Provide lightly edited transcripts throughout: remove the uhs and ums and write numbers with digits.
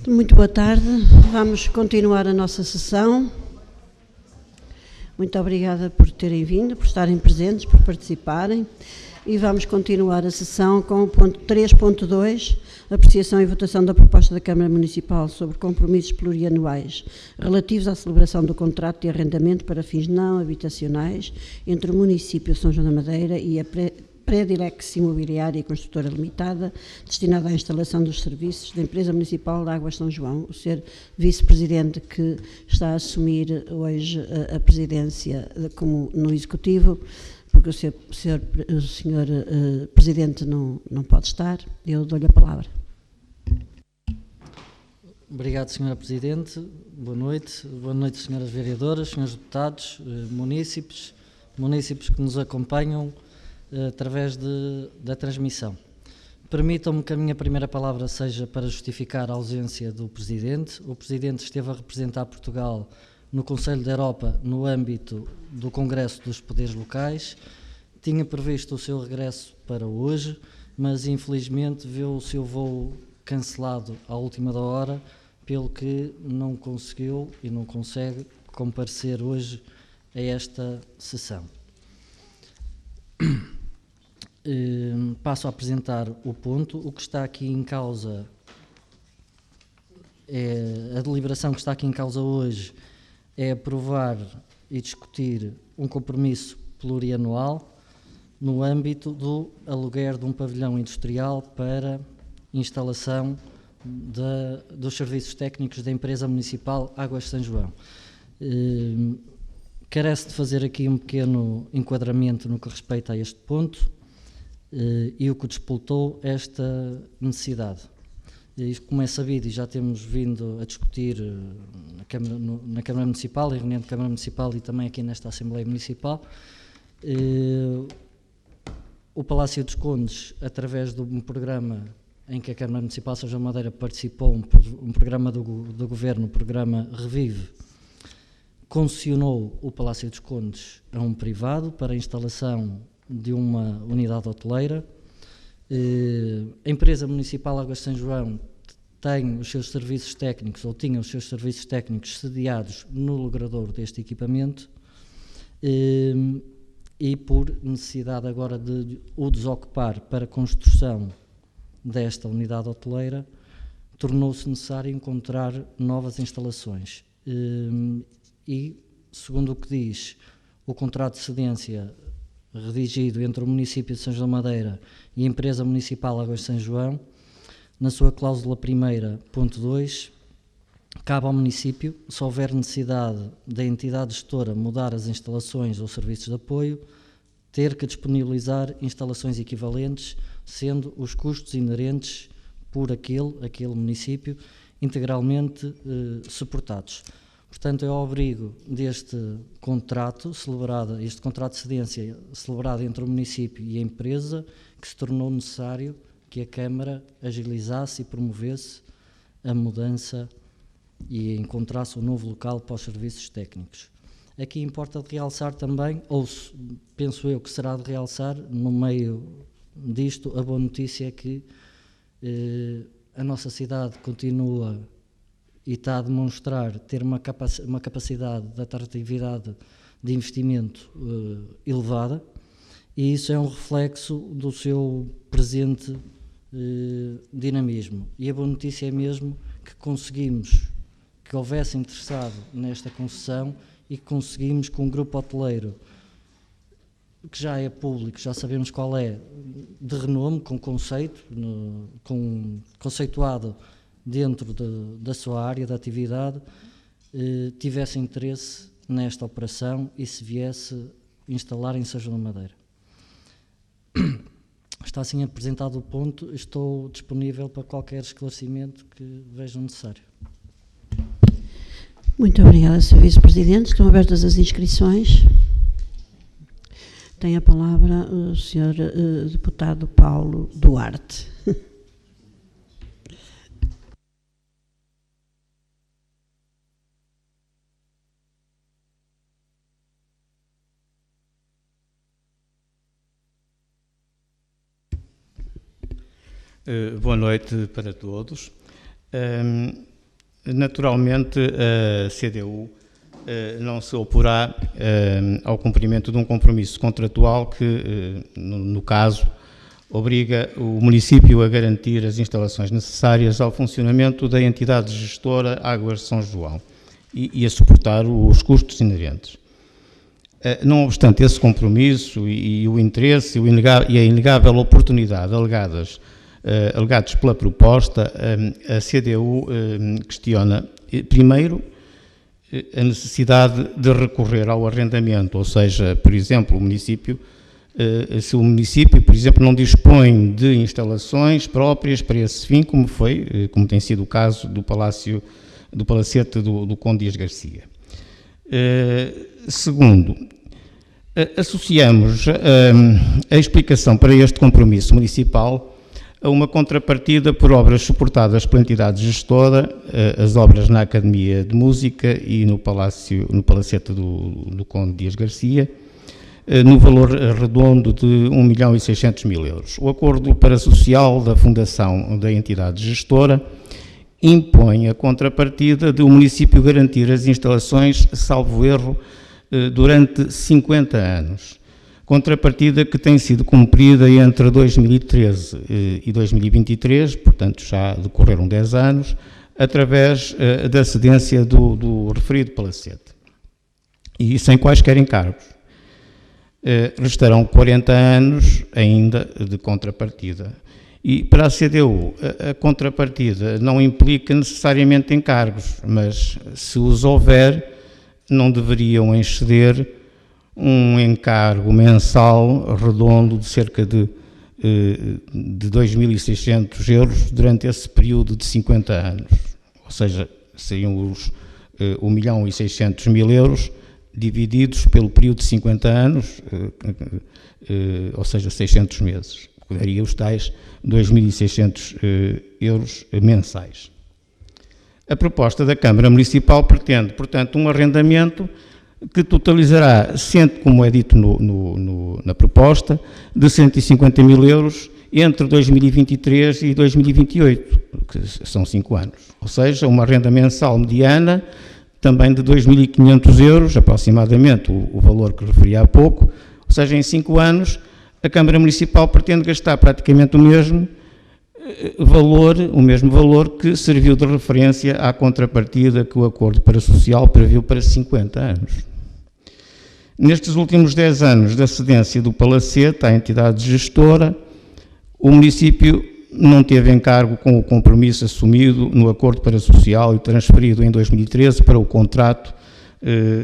Muito boa tarde, vamos continuar a nossa sessão. Muito obrigada por terem vindo, por estarem presentes, por participarem. E vamos continuar a sessão com o ponto 3.2, apreciação e votação da proposta da Câmara Municipal sobre compromissos plurianuais relativos à celebração do contrato de arrendamento para fins não habitacionais entre o município de São João da Madeira e a Predilex Imobiliária e Construtora Limitada, destinada à instalação dos serviços da Empresa Municipal de Águas São João. O Sr. Vice-Presidente que está a assumir hoje a presidência como no Executivo, porque o senhor Presidente não pode estar, eu dou-lhe a palavra. Obrigado, Sra. Presidente. Boa noite. Boa noite, Sras. Vereadoras, Srs. Deputados, munícipes que nos acompanham através da transmissão. Permitam-me que a minha primeira palavra seja para justificar a ausência do Presidente. O Presidente esteve a representar Portugal no Conselho da Europa no âmbito do Congresso dos Poderes Locais. Tinha previsto o seu regresso para hoje, mas infelizmente viu o seu voo cancelado à última da hora, pelo que não conseguiu e não consegue comparecer hoje a esta sessão. Passo a apresentar o ponto. O que está aqui em causa a deliberação que está aqui em causa hoje é aprovar e discutir um compromisso plurianual no âmbito do aluguer de um pavilhão industrial para instalação dos serviços técnicos da Empresa Municipal Águas São João. Carece de fazer aqui um pequeno enquadramento no que respeita a este ponto e o que despoltou esta necessidade. Isto, como é sabido, e já temos vindo a discutir na Câmara Municipal, em reunião de Câmara Municipal e também aqui nesta Assembleia Municipal, o Palácio dos Condes, através de um programa em que a Câmara Municipal de São João da Madeira participou, um programa do Governo, o programa Revive, concessionou o Palácio dos Condes a um privado para a instalação de uma unidade hoteleira. A Empresa Municipal Águas São João tem os seus serviços técnicos, ou tinha os seus serviços técnicos sediados no logrador deste equipamento, e por necessidade agora de o desocupar para a construção desta unidade hoteleira, tornou-se necessário encontrar novas instalações. E, segundo o que diz o contrato de cedência redigido entre o município de São João da Madeira e a Empresa Municipal Águas São João, na sua cláusula primeira, ponto 2, cabe ao município, se houver necessidade da entidade gestora mudar as instalações ou serviços de apoio, ter que disponibilizar instalações equivalentes, sendo os custos inerentes por aquele município integralmente suportados. Portanto, é ao abrigo deste contrato este contrato de cedência celebrado entre o município e a empresa, que se tornou necessário que a Câmara agilizasse e promovesse a mudança e encontrasse um novo local para os serviços técnicos. Aqui importa de realçar também, ou penso eu que será de realçar, no meio disto, a boa notícia é que a nossa cidade continua e está a demonstrar ter uma capacidade de atratividade de investimento elevada, e isso é um reflexo do seu presente dinamismo. E a boa notícia é mesmo que conseguimos que houvesse interessado nesta concessão e que conseguimos que um grupo hoteleiro, que já é público, já sabemos qual é, de renome, com conceito, conceituado dentro da sua área de atividade, tivesse interesse nesta operação e se viesse instalar em São João da Madeira. Está assim apresentado o ponto, estou disponível para qualquer esclarecimento que vejam necessário. Muito obrigada, Sr. Vice-Presidente. Estão abertas as inscrições. Tem a palavra o Sr. Deputado Paulo Duarte. Boa noite para todos. Naturalmente, a CDU não se oporá ao cumprimento de um compromisso contratual que, no caso, obriga o município a garantir as instalações necessárias ao funcionamento da entidade gestora Águas de São João e a suportar os custos inerentes. Não obstante esse compromisso e o interesse e a inegável oportunidade alegados pela proposta, a CDU questiona, primeiro, a necessidade de recorrer ao arrendamento, ou seja, por exemplo, se o município, por exemplo, não dispõe de instalações próprias para esse fim, como tem sido o caso do Palacete do Conde Dias Garcia. Segundo, associamos a explicação para este compromisso municipal a uma contrapartida por obras suportadas pela entidade gestora, as obras na Academia de Música e no Palacete do Conde Dias Garcia, no valor redondo de 1.600.000 euros. O acordo parasocial da fundação da entidade gestora impõe a contrapartida de o município garantir as instalações, salvo erro, durante 50 anos. Contrapartida que tem sido cumprida entre 2013 e 2023, portanto já decorreram 10 anos, através da cedência do referido palacete. E sem quaisquer encargos. Restarão 40 anos ainda de contrapartida. E para a CDU, a contrapartida não implica necessariamente encargos, mas se os houver, não deveriam exceder um encargo mensal redondo de cerca de 2.600 euros durante esse período de 50 anos. Ou seja, seriam os 1.600.000 euros divididos pelo período de 50 anos, ou seja, 600 meses. Daria os tais 2.600 euros mensais. A proposta da Câmara Municipal pretende, portanto, um arrendamento que totalizará, como é dito na proposta, de 150.000 euros entre 2023 e 2028, que são 5 anos. Ou seja, uma renda mensal mediana também de 2.500 euros, aproximadamente o valor que referi há pouco. Ou seja, em 5 anos, a Câmara Municipal pretende gastar praticamente o mesmo valor que serviu de referência à contrapartida que o acordo parasocial previu para 50 anos. Nestes últimos 10 anos da cedência do Palacete à entidade gestora, o município não teve encargo com o compromisso assumido no acordo parasocial e transferido em 2013 para o contrato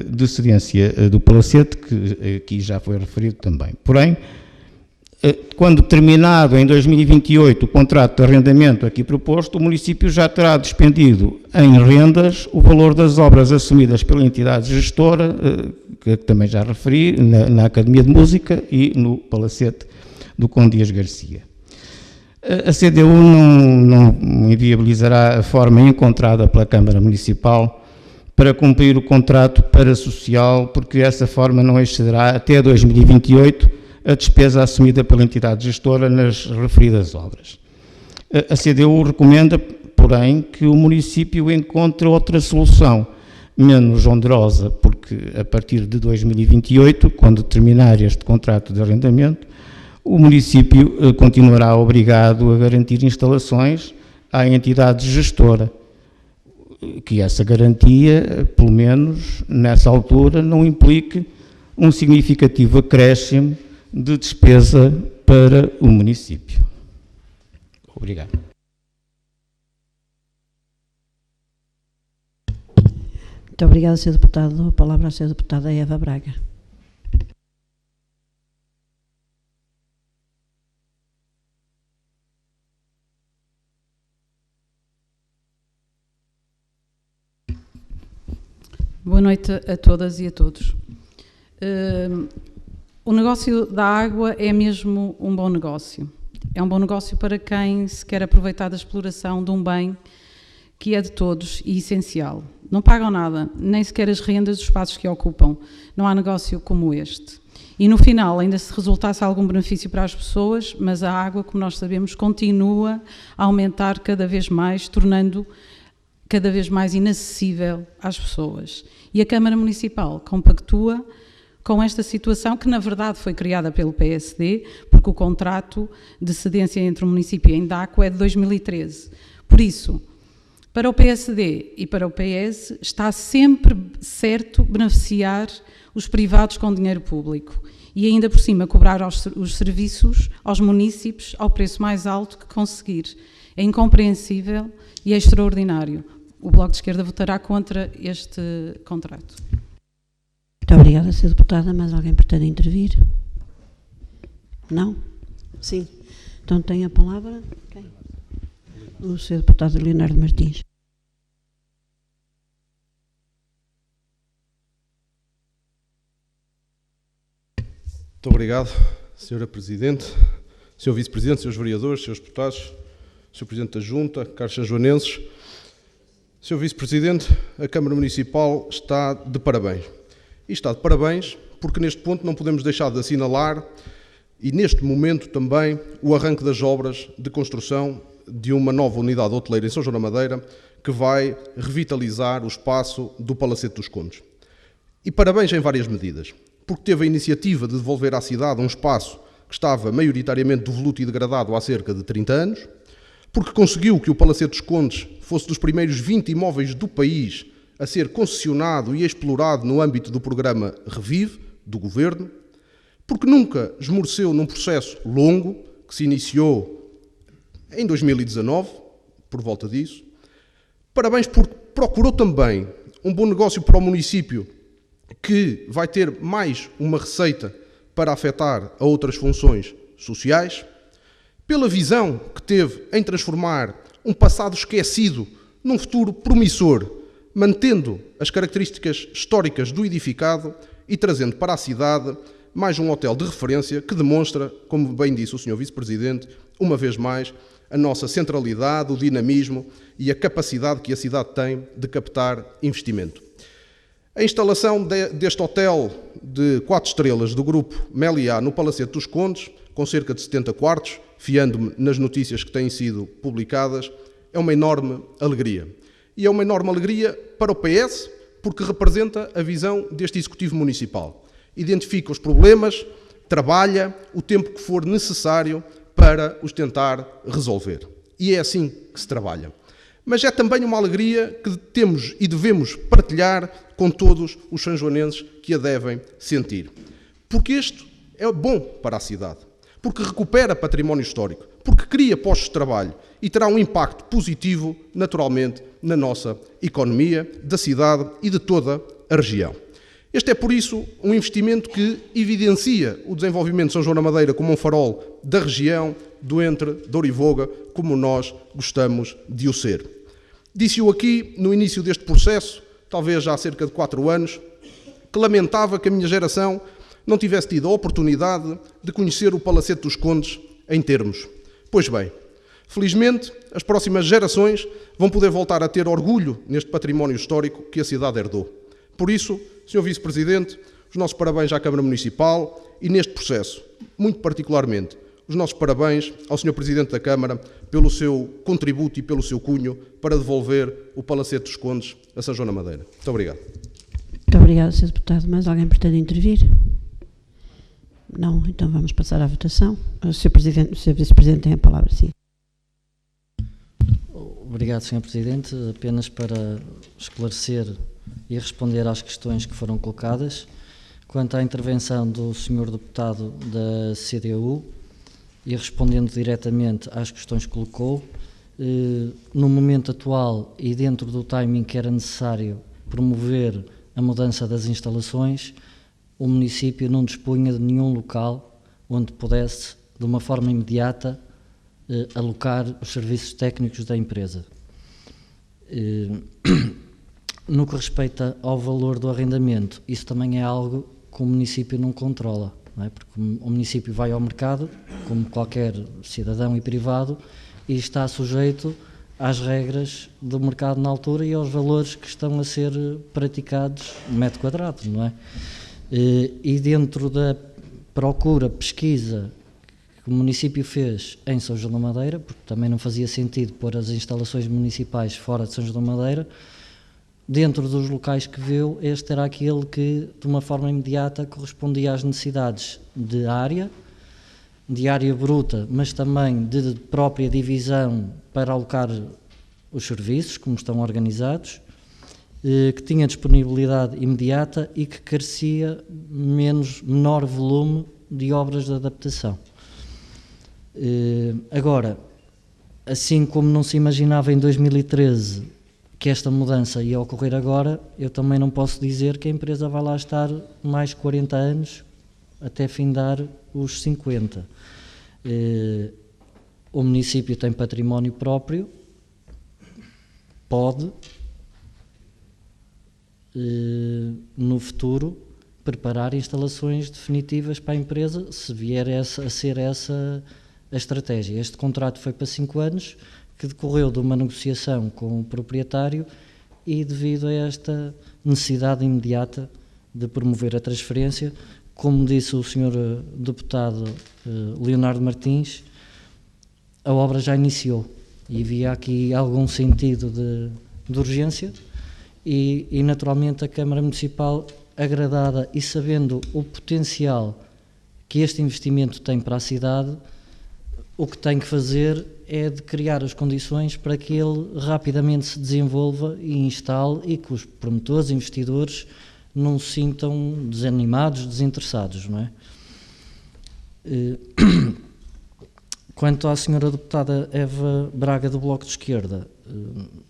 de cedência do Palacete, que aqui já foi referido também. Porém, quando terminado em 2028 o contrato de arrendamento aqui proposto, o município já terá despendido em rendas o valor das obras assumidas pela entidade gestora, que também já referi, na Academia de Música e no Palacete do Conde Dias Garcia. A CDU não inviabilizará a forma encontrada pela Câmara Municipal para cumprir o contrato parasocial, porque essa forma não excederá até 2028 a despesa assumida pela entidade gestora nas referidas obras. A CDU recomenda, porém, que o município encontre outra solução, menos onerosa, porque a partir de 2028, quando terminar este contrato de arrendamento, o município continuará obrigado a garantir instalações à entidade gestora, que essa garantia, pelo menos nessa altura, não implique um significativo acréscimo de despesa para o município. Obrigado. Muito obrigada, Sr. Deputado. A palavra à Sra. Deputada Eva Braga. Boa noite a todas e a todos. O negócio da água é mesmo um bom negócio. É um bom negócio para quem se quer aproveitar da exploração de um bem que é de todos e essencial. Não pagam nada, nem sequer as rendas dos espaços que ocupam. Não há negócio como este. E no final, ainda se resultasse algum benefício para as pessoas, mas a água, como nós sabemos, continua a aumentar cada vez mais, tornando cada vez mais inacessível às pessoas. E a Câmara Municipal compactua com esta situação, que na verdade foi criada pelo PSD, porque o contrato de cedência entre o município e a Indaco é de 2013. Por isso, para o PSD e para o PS, está sempre certo beneficiar os privados com dinheiro público e ainda por cima cobrar os serviços aos munícipes ao preço mais alto que conseguir. É incompreensível e é extraordinário. O Bloco de Esquerda votará contra este contrato. Muito obrigada, Sra. Deputada. Mais alguém pretende intervir? Não? Sim. Então tem a palavra quem? O Sr. Deputado Leonardo Martins. Muito obrigado, Sra. Presidente, Sr. Vice-Presidente, Srs. Vereadores, Srs. Deputados, Sr. Presidente da Junta, caros sanjoanenses. Sr. Vice-Presidente, a Câmara Municipal está de parabéns. E está de parabéns porque neste ponto não podemos deixar de assinalar, e neste momento também, o arranque das obras de construção de uma nova unidade hoteleira em São João da Madeira, que vai revitalizar o espaço do Palacete dos Condes. E parabéns em várias medidas, porque teve a iniciativa de devolver à cidade um espaço que estava maioritariamente devoluto e degradado há cerca de 30 anos, porque conseguiu que o Palacete dos Condes fosse dos primeiros 20 imóveis do país a ser concessionado e explorado no âmbito do programa Revive, do Governo, porque nunca esmoreceu num processo longo, que se iniciou em 2019, por volta disso. Parabéns porque procurou também um bom negócio para o município, que vai ter mais uma receita para afetar a outras funções sociais, pela visão que teve em transformar um passado esquecido num futuro promissor, mantendo as características históricas do edificado e trazendo para a cidade mais um hotel de referência que demonstra, como bem disse o Sr. Vice-Presidente, uma vez mais, a nossa centralidade, o dinamismo e a capacidade que a cidade tem de captar investimento. A instalação deste hotel de 4 estrelas do grupo Meliá no Palacete dos Condes, com cerca de 70 quartos, fiando-me nas notícias que têm sido publicadas, é uma enorme alegria. E é uma enorme alegria para o PS, porque representa a visão deste Executivo Municipal. Identifica os problemas, trabalha o tempo que for necessário para os tentar resolver. E é assim que se trabalha. Mas é também uma alegria que temos e devemos partilhar com todos os sanjoanenses que a devem sentir. Porque isto é bom para a cidade, porque recupera património histórico, porque cria postos de trabalho e terá um impacto positivo, naturalmente, na nossa economia, da cidade e de toda a região. Este é, por isso, um investimento que evidencia o desenvolvimento de São João da Madeira como um farol da região, do entre Douro e Voga, como nós gostamos de o ser. Disse-o aqui, no início deste processo, talvez já há cerca de 4 anos, que lamentava que a minha geração não tivesse tido a oportunidade de conhecer o Palacete dos Condes em termos. Pois bem, felizmente, as próximas gerações vão poder voltar a ter orgulho neste património histórico que a cidade herdou. Por isso, Sr. Vice-Presidente, os nossos parabéns à Câmara Municipal e neste processo, muito particularmente, os nossos parabéns ao Sr. Presidente da Câmara pelo seu contributo e pelo seu cunho para devolver o Palacete dos Condes a São João da Madeira. Muito obrigado. Muito obrigada, Sr. Deputado. Mais alguém pretende intervir? Não? Então vamos passar à votação. O Sr. Vice-Presidente tem a palavra, sim. Obrigado, Sr. Presidente. Apenas para esclarecer e responder às questões que foram colocadas. Quanto à intervenção do Sr. Deputado da CDU, e respondendo diretamente às questões que colocou, no momento atual e dentro do timing que era necessário promover a mudança das instalações, o município não dispunha de nenhum local onde pudesse, de uma forma imediata, alocar os serviços técnicos da empresa. No que respeita ao valor do arrendamento, isso também é algo que o município não controla, não é? Porque o município vai ao mercado, como qualquer cidadão e privado, e está sujeito às regras do mercado na altura e aos valores que estão a ser praticados no metro quadrado, não é? E dentro da procura, pesquisa que que o município fez em São João da Madeira, porque também não fazia sentido pôr as instalações municipais fora de São João da Madeira. Dentro dos locais que viu, este era aquele que, de uma forma imediata, correspondia às necessidades de área bruta, mas também de própria divisão para alocar os serviços, como estão organizados, que tinha disponibilidade imediata e que carecia menor volume de obras de adaptação. Agora, assim como não se imaginava em 2013 que esta mudança ia ocorrer agora, eu também não posso dizer que a empresa vai lá estar mais 40 anos até findar os 50. O município tem património próprio, pode, no futuro, preparar instalações definitivas para a empresa, se vier a ser essa a estratégia. Este contrato foi para 5 anos, que decorreu de uma negociação com o proprietário e devido a esta necessidade imediata de promover a transferência, como disse o Sr. Deputado Leonardo Martins, a obra já iniciou e havia aqui algum sentido de urgência e naturalmente a Câmara Municipal, agradada e sabendo o potencial que este investimento tem para a cidade, o que tem que fazer é de criar as condições para que ele rapidamente se desenvolva e instale e que os promotores, investidores, não se sintam desanimados, desinteressados, não é? Quanto à senhora deputada Eva Braga do Bloco de Esquerda,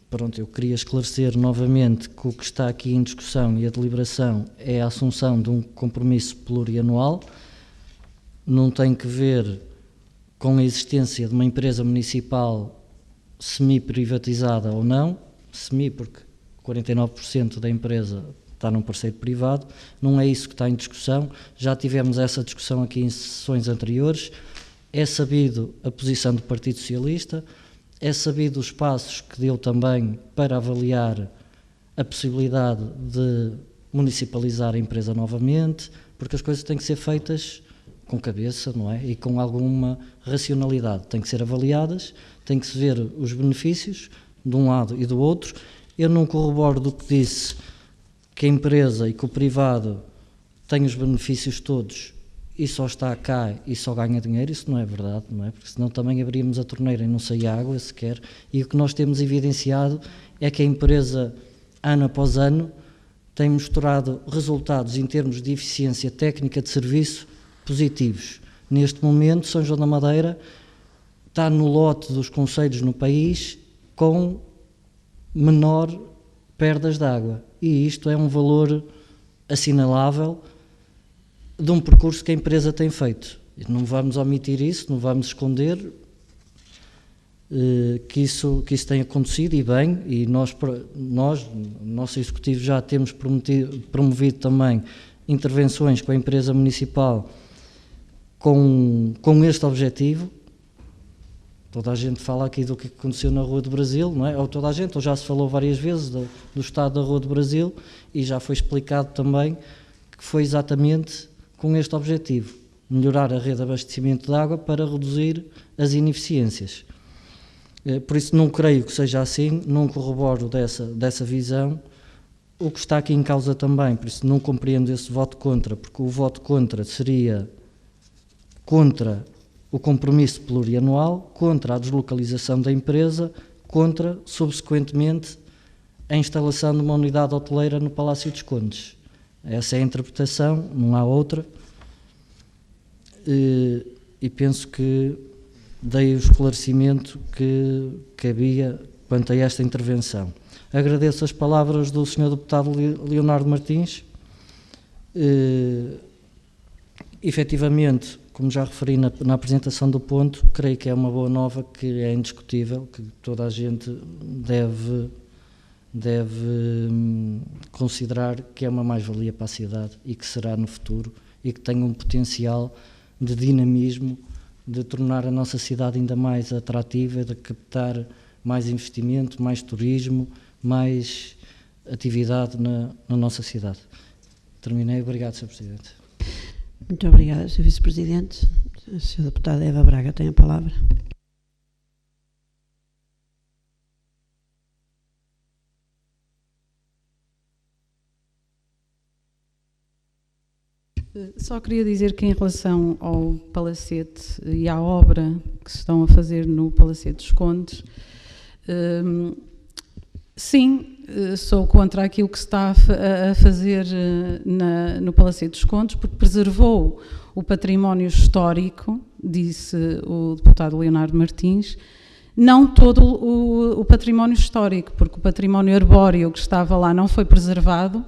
pronto, eu queria esclarecer novamente que o que está aqui em discussão e a deliberação é a assunção de um compromisso plurianual, não tem que ver com a existência de uma empresa municipal semi-privatizada ou não, semi porque 49% da empresa está num parceiro privado, não é isso que está em discussão, já tivemos essa discussão aqui em sessões anteriores, é sabido a posição do Partido Socialista, é sabido os passos que deu também para avaliar a possibilidade de municipalizar a empresa novamente, porque as coisas têm que ser feitas com cabeça, não é? E com alguma racionalidade. Têm que ser avaliadas, tem que se ver os benefícios de um lado e do outro. Eu não corroboro do que disse que a empresa e que o privado têm os benefícios todos e só está cá e só ganha dinheiro. Isso não é verdade, não é? Porque senão também abríamos a torneira e não saía água sequer. E o que nós temos evidenciado é que a empresa, ano após ano, tem mostrado resultados em termos de eficiência técnica de serviço positivos. Neste momento, São João da Madeira está no lote dos concelhos no país com menor perdas de água. E isto é um valor assinalável de um percurso que a empresa tem feito. Não vamos omitir isso, não vamos esconder que isso tem acontecido e bem, e nós, nosso Executivo, já temos promovido também intervenções com a empresa municipal com este objetivo. Toda a gente fala aqui do que aconteceu na Rua do Brasil, não é? Ou toda a gente, ou já se falou várias vezes do estado da Rua do Brasil e já foi explicado também que foi exatamente com este objetivo, melhorar a rede de abastecimento de água para reduzir as ineficiências. Por isso não creio que seja assim, não corroboro dessa visão. O que está aqui em causa também, por isso não compreendo esse voto contra, porque o voto contra seria contra o compromisso plurianual, contra a deslocalização da empresa, contra, subsequentemente, a instalação de uma unidade hoteleira no Palácio dos Condes. Essa é a interpretação, não há outra, e penso que dei o esclarecimento que cabia quanto a esta intervenção. Agradeço as palavras do Sr. Deputado Leonardo Martins. Efetivamente, como já referi na apresentação do ponto, creio que é uma boa nova, que é indiscutível, que toda a gente deve considerar que é uma mais-valia para a cidade e que será no futuro e que tem um potencial de dinamismo, de tornar a nossa cidade ainda mais atrativa, de captar mais investimento, mais turismo, mais atividade na nossa cidade. Terminei. Obrigado, Sr. Presidente. Muito obrigada, Sr. Vice-Presidente. A Sra. Deputada Eva Braga tem a palavra. Só queria dizer que em relação ao Palacete e à obra que se estão a fazer no Palacete dos Condes, sim, sou contra aquilo que se está a fazer no Palacete dos Condes, porque preservou o património histórico, disse o deputado Leonardo Martins, não todo o património histórico, porque o património arbóreo que estava lá não foi preservado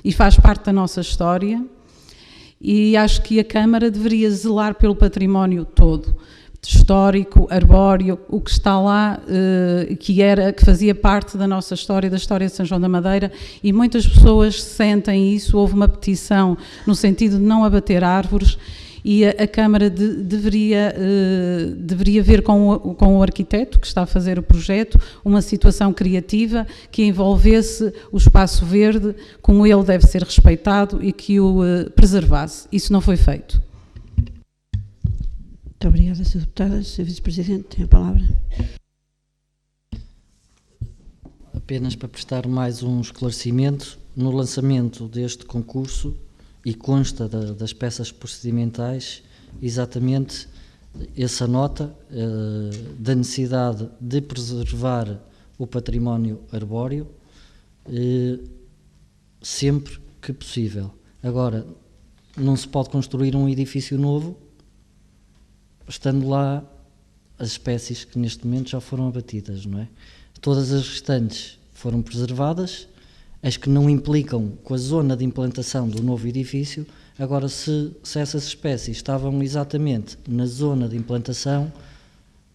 e faz parte da nossa história. E acho que a Câmara deveria zelar pelo património todo, histórico, arbóreo, o que está lá, que fazia parte da nossa história, da história de São João da Madeira, e muitas pessoas sentem isso. Houve uma petição no sentido de não abater árvores, e a Câmara deveria ver com o arquiteto que está a fazer o projeto uma situação criativa que envolvesse o espaço verde, como ele deve ser respeitado, e que o preservasse. Isso não foi feito. Muito obrigada, Sra. Deputada. Sr. Vice-Presidente, tem a palavra. Apenas para prestar mais um esclarecimento, no lançamento deste concurso, e consta das peças procedimentais exatamente essa nota da necessidade de preservar o património arbóreo sempre que possível. Agora, não se pode construir um edifício novo estando lá as espécies que neste momento já foram abatidas, não é? Todas as restantes foram preservadas, as que não implicam com a zona de implantação do novo edifício. Agora, se essas espécies estavam exatamente na zona de implantação,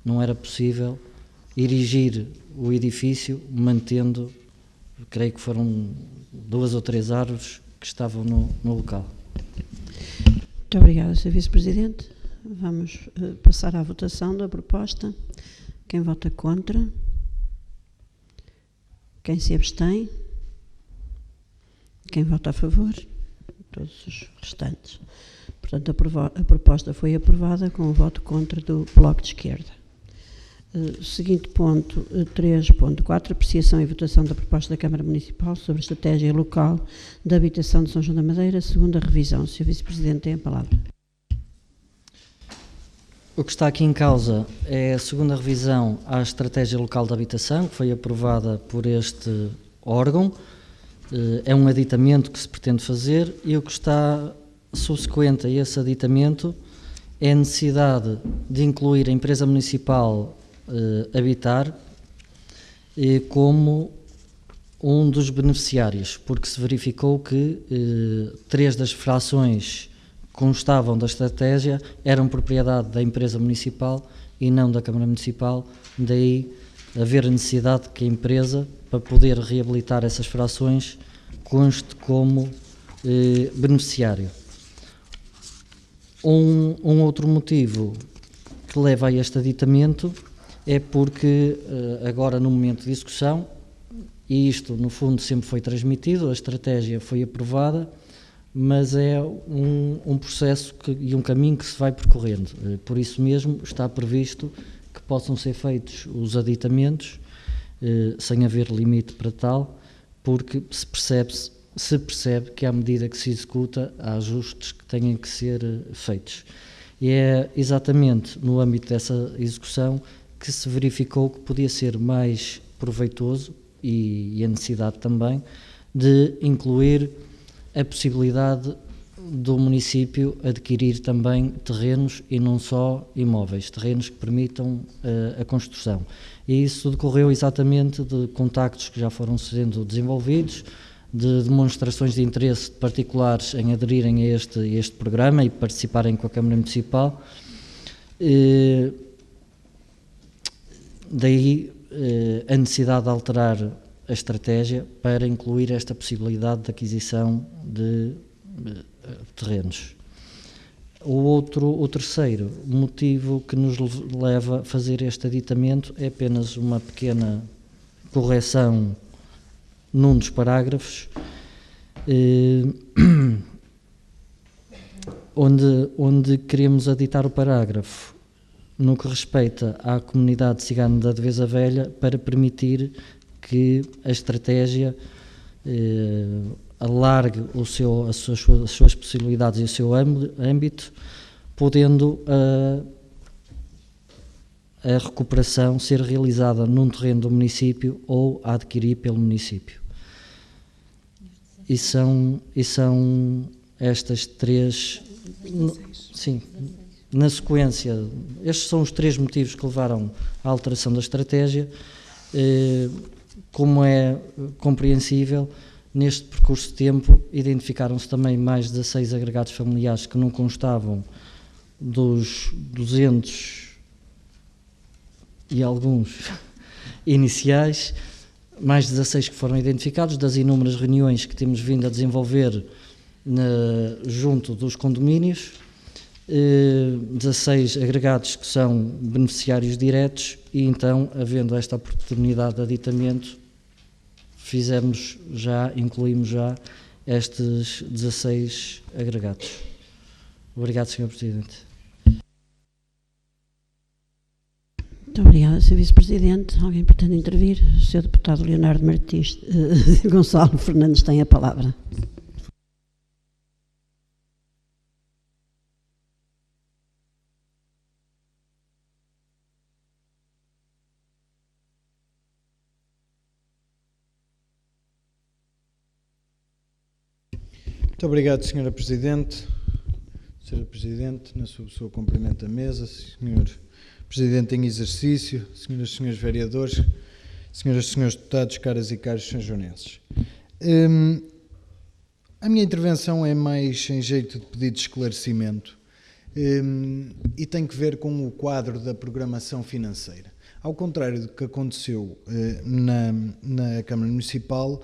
não era possível erigir o edifício mantendo, creio que foram 2 ou 3 árvores que estavam no local. Muito obrigada, Sr. Vice-Presidente. Vamos passar à votação da proposta. Quem vota contra? Quem se abstém? Quem vota a favor? Todos os restantes. Portanto, a proposta foi aprovada com o voto contra do Bloco de Esquerda. Seguinte ponto, 3.4, apreciação e votação da proposta da Câmara Municipal sobre a estratégia local de habitação de São João da Madeira, segunda revisão. Sr. Vice-Presidente, tem a palavra. O que está aqui em causa é a segunda revisão à estratégia local de habitação, que foi aprovada por este órgão. É um aditamento que se pretende fazer, e o que está subsequente a esse aditamento é a necessidade de incluir a empresa municipal Habitar como um dos beneficiários, porque se verificou que 3 das frações que constavam da estratégia eram propriedade da empresa municipal e não da Câmara Municipal, daí haver a necessidade que a empresa, para poder reabilitar essas frações, conste como beneficiário. Um outro motivo que leva a este aditamento é porque agora, no momento de discussão, e isto no fundo sempre foi transmitido, a estratégia foi aprovada, mas é um processo e um caminho que se vai percorrendo. Por isso mesmo está previsto que possam ser feitos os aditamentos sem haver limite para tal, porque se percebe que à medida que se executa há ajustes que têm que ser feitos. E é exatamente no âmbito dessa execução que se verificou que podia ser mais proveitoso, e a necessidade também, de incluir a possibilidade do município adquirir também terrenos e não só imóveis, terrenos que permitam a construção. E isso decorreu exatamente de contactos que já foram sendo desenvolvidos, de demonstrações de interesse de particulares em aderirem a este programa e participarem com a Câmara Municipal. Daí a necessidade de alterar a estratégia para incluir esta possibilidade de aquisição de terrenos. O terceiro motivo que nos leva a fazer este aditamento é apenas uma pequena correção num dos parágrafos, onde queremos aditar o parágrafo no que respeita à comunidade cigana da Devesa Velha, para permitir que a estratégia alargue as suas possibilidades e o seu âmbito, podendo a recuperação ser realizada num terreno do município ou a adquirir pelo município. E são estas três... Sim, na sequência, estes são os três motivos que levaram à alteração da estratégia. Como é compreensível, neste percurso de tempo identificaram-se também mais 16 agregados familiares que não constavam dos 200 e alguns iniciais, mais 16 que foram identificados, das inúmeras reuniões que temos vindo a desenvolver junto dos condomínios, 16 agregados que são beneficiários diretos, e então, havendo esta oportunidade de aditamento, incluímos já estes 16 agregados. Obrigado, Sr. Presidente. Muito obrigada, Sr. Vice-Presidente. Alguém pretende intervir? O Sr. Deputado Leonardo Martins Gonçalo Fernandes tem a palavra. Muito obrigado, Sra. Presidente. Sra. Presidente, na sua pessoa, cumprimento a mesa, Sr. Presidente em exercício, Senhoras e Senhores Vereadores, Senhoras e Senhores Deputados, caras e caros sanjonenses. A minha intervenção é mais em jeito de pedido de esclarecimento e tem que ver com o quadro da programação financeira. Ao contrário do que aconteceu na Câmara Municipal,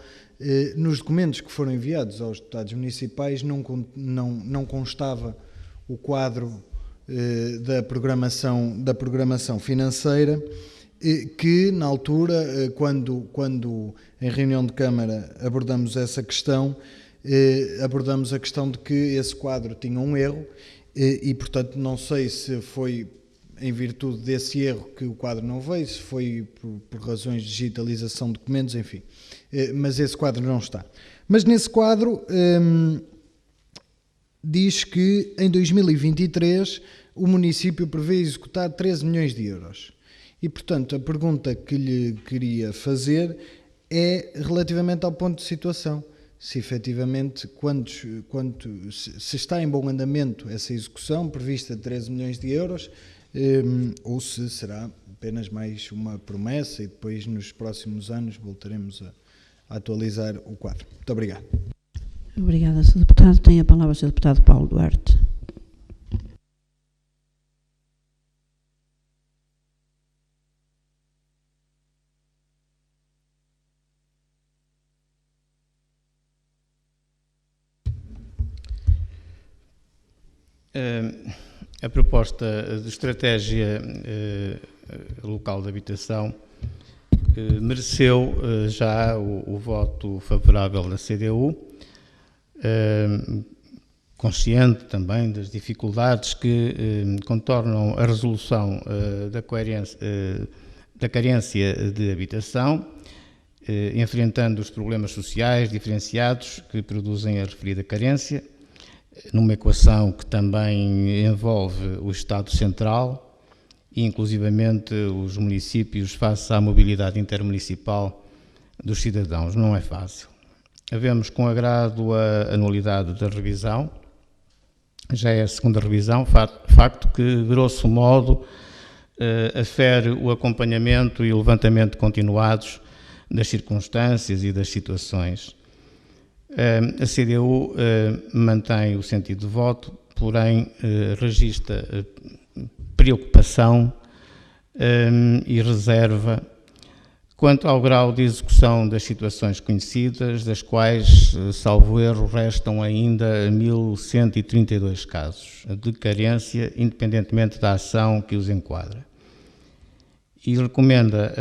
nos documentos que foram enviados aos deputados municipais não constava o quadro da programação financeira, que na altura, quando em reunião de Câmara abordamos essa questão, abordamos a questão de que esse quadro tinha um erro e, portanto, não sei se foi em virtude desse erro que o quadro não veio, se foi por razões de digitalização de documentos, enfim. Mas esse quadro não está. Mas nesse quadro diz que em 2023 o município prevê executar 13 milhões de euros. E, portanto, a pergunta que lhe queria fazer é relativamente ao ponto de situação. Se efetivamente, se está em bom andamento essa execução prevista de 13 milhões de euros, ou se será apenas mais uma promessa e depois nos próximos anos voltaremos a atualizar o quadro. Muito obrigado. Obrigada, Sr. Deputado. Tem a palavra o Sr. Deputado Paulo Duarte. A proposta de estratégia local de habitação mereceu já o voto favorável da CDU, consciente também das dificuldades que contornam a resolução da carência de habitação, enfrentando os problemas sociais diferenciados que produzem a referida carência, numa equação que também envolve o Estado Central e, inclusivamente, os municípios face à mobilidade intermunicipal dos cidadãos. Não é fácil. Havemos com agrado a anualidade da revisão, já é a segunda revisão, facto que, grosso modo, afere o acompanhamento e o levantamento continuados das circunstâncias e das situações. A CDU mantém o sentido de voto, porém registra preocupação e reserva quanto ao grau de execução das situações conhecidas, das quais, salvo erro, restam ainda 1.132 casos de carência, independentemente da ação que os enquadra. E recomenda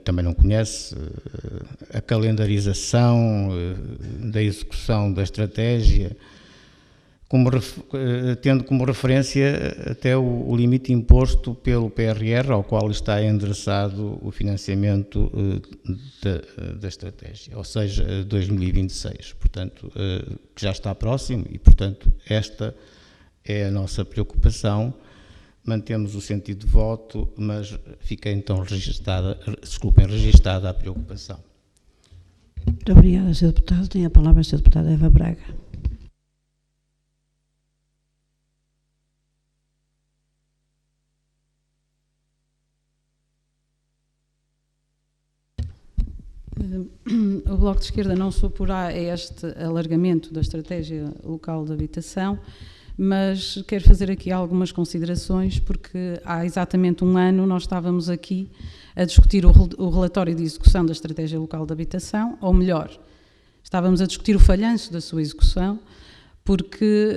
também não conhece a calendarização da execução da estratégia, tendo como referência até o limite imposto pelo PRR, ao qual está endereçado o financiamento da estratégia, ou seja, 2026, portanto, que já está próximo e, portanto, esta é a nossa preocupação. Mantemos o sentido de voto, mas fica então registada a preocupação. Muito obrigada, Sr. Deputado. Tem a palavra a Sra. Deputada Eva Braga. O Bloco de Esquerda não se oporá a este alargamento da estratégia local de habitação, mas quero fazer aqui algumas considerações, porque há exatamente um ano nós estávamos aqui a discutir o relatório de execução da estratégia local de habitação, ou melhor, estávamos a discutir o falhanço da sua execução, porque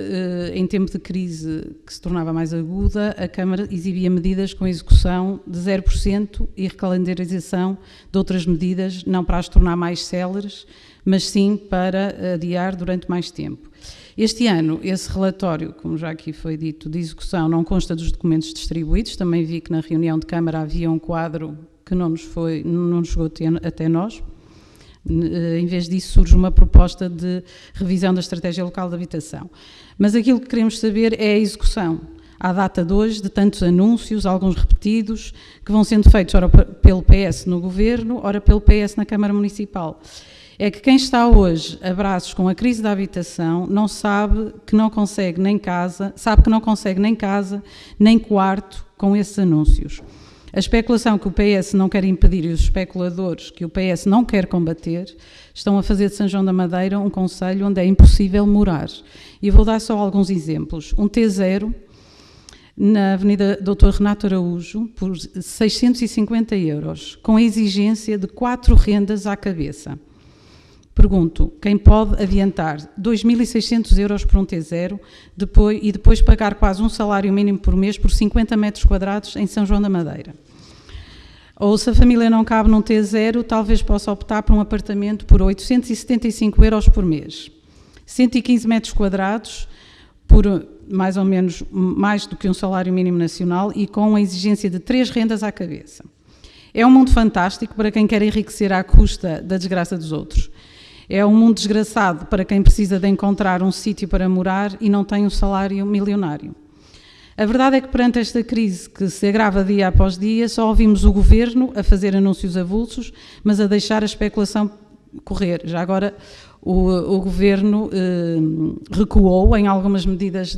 em tempo de crise que se tornava mais aguda, a Câmara exibia medidas com execução de 0% e recalendarização de outras medidas, não para as tornar mais céleres, mas sim para adiar durante mais tempo. Este ano, esse relatório, como já aqui foi dito, de execução não consta dos documentos distribuídos. Também vi que na reunião de Câmara havia um quadro que não nos chegou até nós. Em vez disso, surge uma proposta de revisão da estratégia local de habitação. Mas aquilo que queremos saber é a execução. À data de hoje, de tantos anúncios, alguns repetidos, que vão sendo feitos ora pelo PS no Governo, ora pelo PS na Câmara Municipal. É que quem está hoje a braços com a crise da habitação não sabe que não consegue nem casa, nem quarto com esses anúncios. A especulação que o PS não quer impedir e os especuladores que o PS não quer combater estão a fazer de São João da Madeira um concelho onde é impossível morar. E eu vou dar só alguns exemplos. Um T0 na Avenida Dr. Renato Araújo por 650 €, com a exigência de 4 rendas à cabeça. Pergunto, quem pode adiantar 2.600 € por um T0 e depois pagar quase um salário mínimo por mês por 50 metros quadrados em São João da Madeira? Ou se a família não cabe num T0, talvez possa optar por um apartamento por 875 € por mês. 115 metros quadrados por mais ou menos mais do que um salário mínimo nacional e com a exigência de 3 rendas à cabeça. É um mundo fantástico para quem quer enriquecer à custa da desgraça dos outros. É um mundo desgraçado para quem precisa de encontrar um sítio para morar e não tem um salário milionário. A verdade é que perante esta crise que se agrava dia após dia, só ouvimos o Governo a fazer anúncios avulsos, mas a deixar a especulação correr. Já agora o Governo recuou em algumas medidas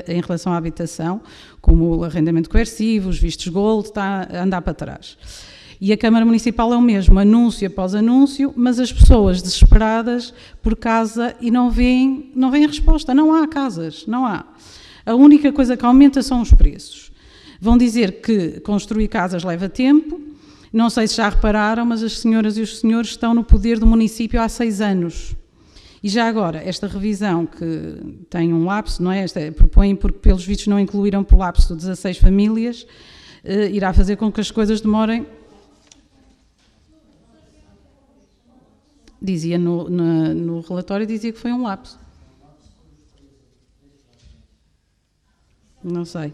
em relação à habitação, como o arrendamento coercivo, os vistos gold, está a andar para trás. E a Câmara Municipal é o mesmo, anúncio após anúncio, mas as pessoas desesperadas por casa e não veem a resposta. Não há casas, não há. A única coisa que aumenta são os preços. Vão dizer que construir casas leva tempo. Não sei se já repararam, mas as senhoras e os senhores estão no poder do município há 6 anos. E já agora, esta revisão que tem um lapso, não é? Propõem porque pelos vistos não incluíram por lapso 16 famílias, irá fazer com que as coisas demorem. Dizia no relatório, dizia que foi um lapso. Não sei.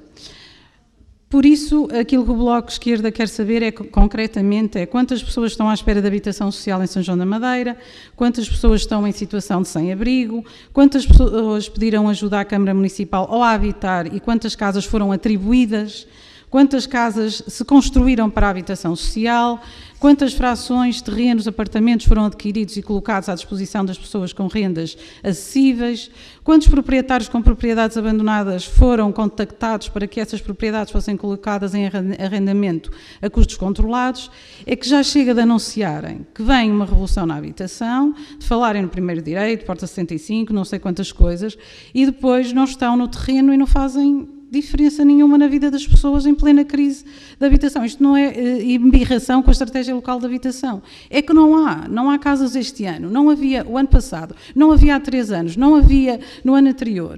Por isso, aquilo que o Bloco de Esquerda quer saber concretamente quantas pessoas estão à espera de habitação social em São João da Madeira, quantas pessoas estão em situação de sem-abrigo, quantas pessoas pediram ajuda à Câmara Municipal ou a habitar e quantas casas foram atribuídas, quantas casas se construíram para a habitação social, quantas frações, terrenos, apartamentos foram adquiridos e colocados à disposição das pessoas com rendas acessíveis, quantos proprietários com propriedades abandonadas foram contactados para que essas propriedades fossem colocadas em arrendamento a custos controlados. É que já chega de anunciarem que vem uma revolução na habitação, de falarem no primeiro direito, porta 65, não sei quantas coisas, e depois não estão no terreno e não fazem diferença nenhuma na vida das pessoas em plena crise da habitação. Isto não é embirração com a estratégia local de habitação. É que não há casas este ano, não havia o ano passado, não havia há 3 anos, não havia no ano anterior.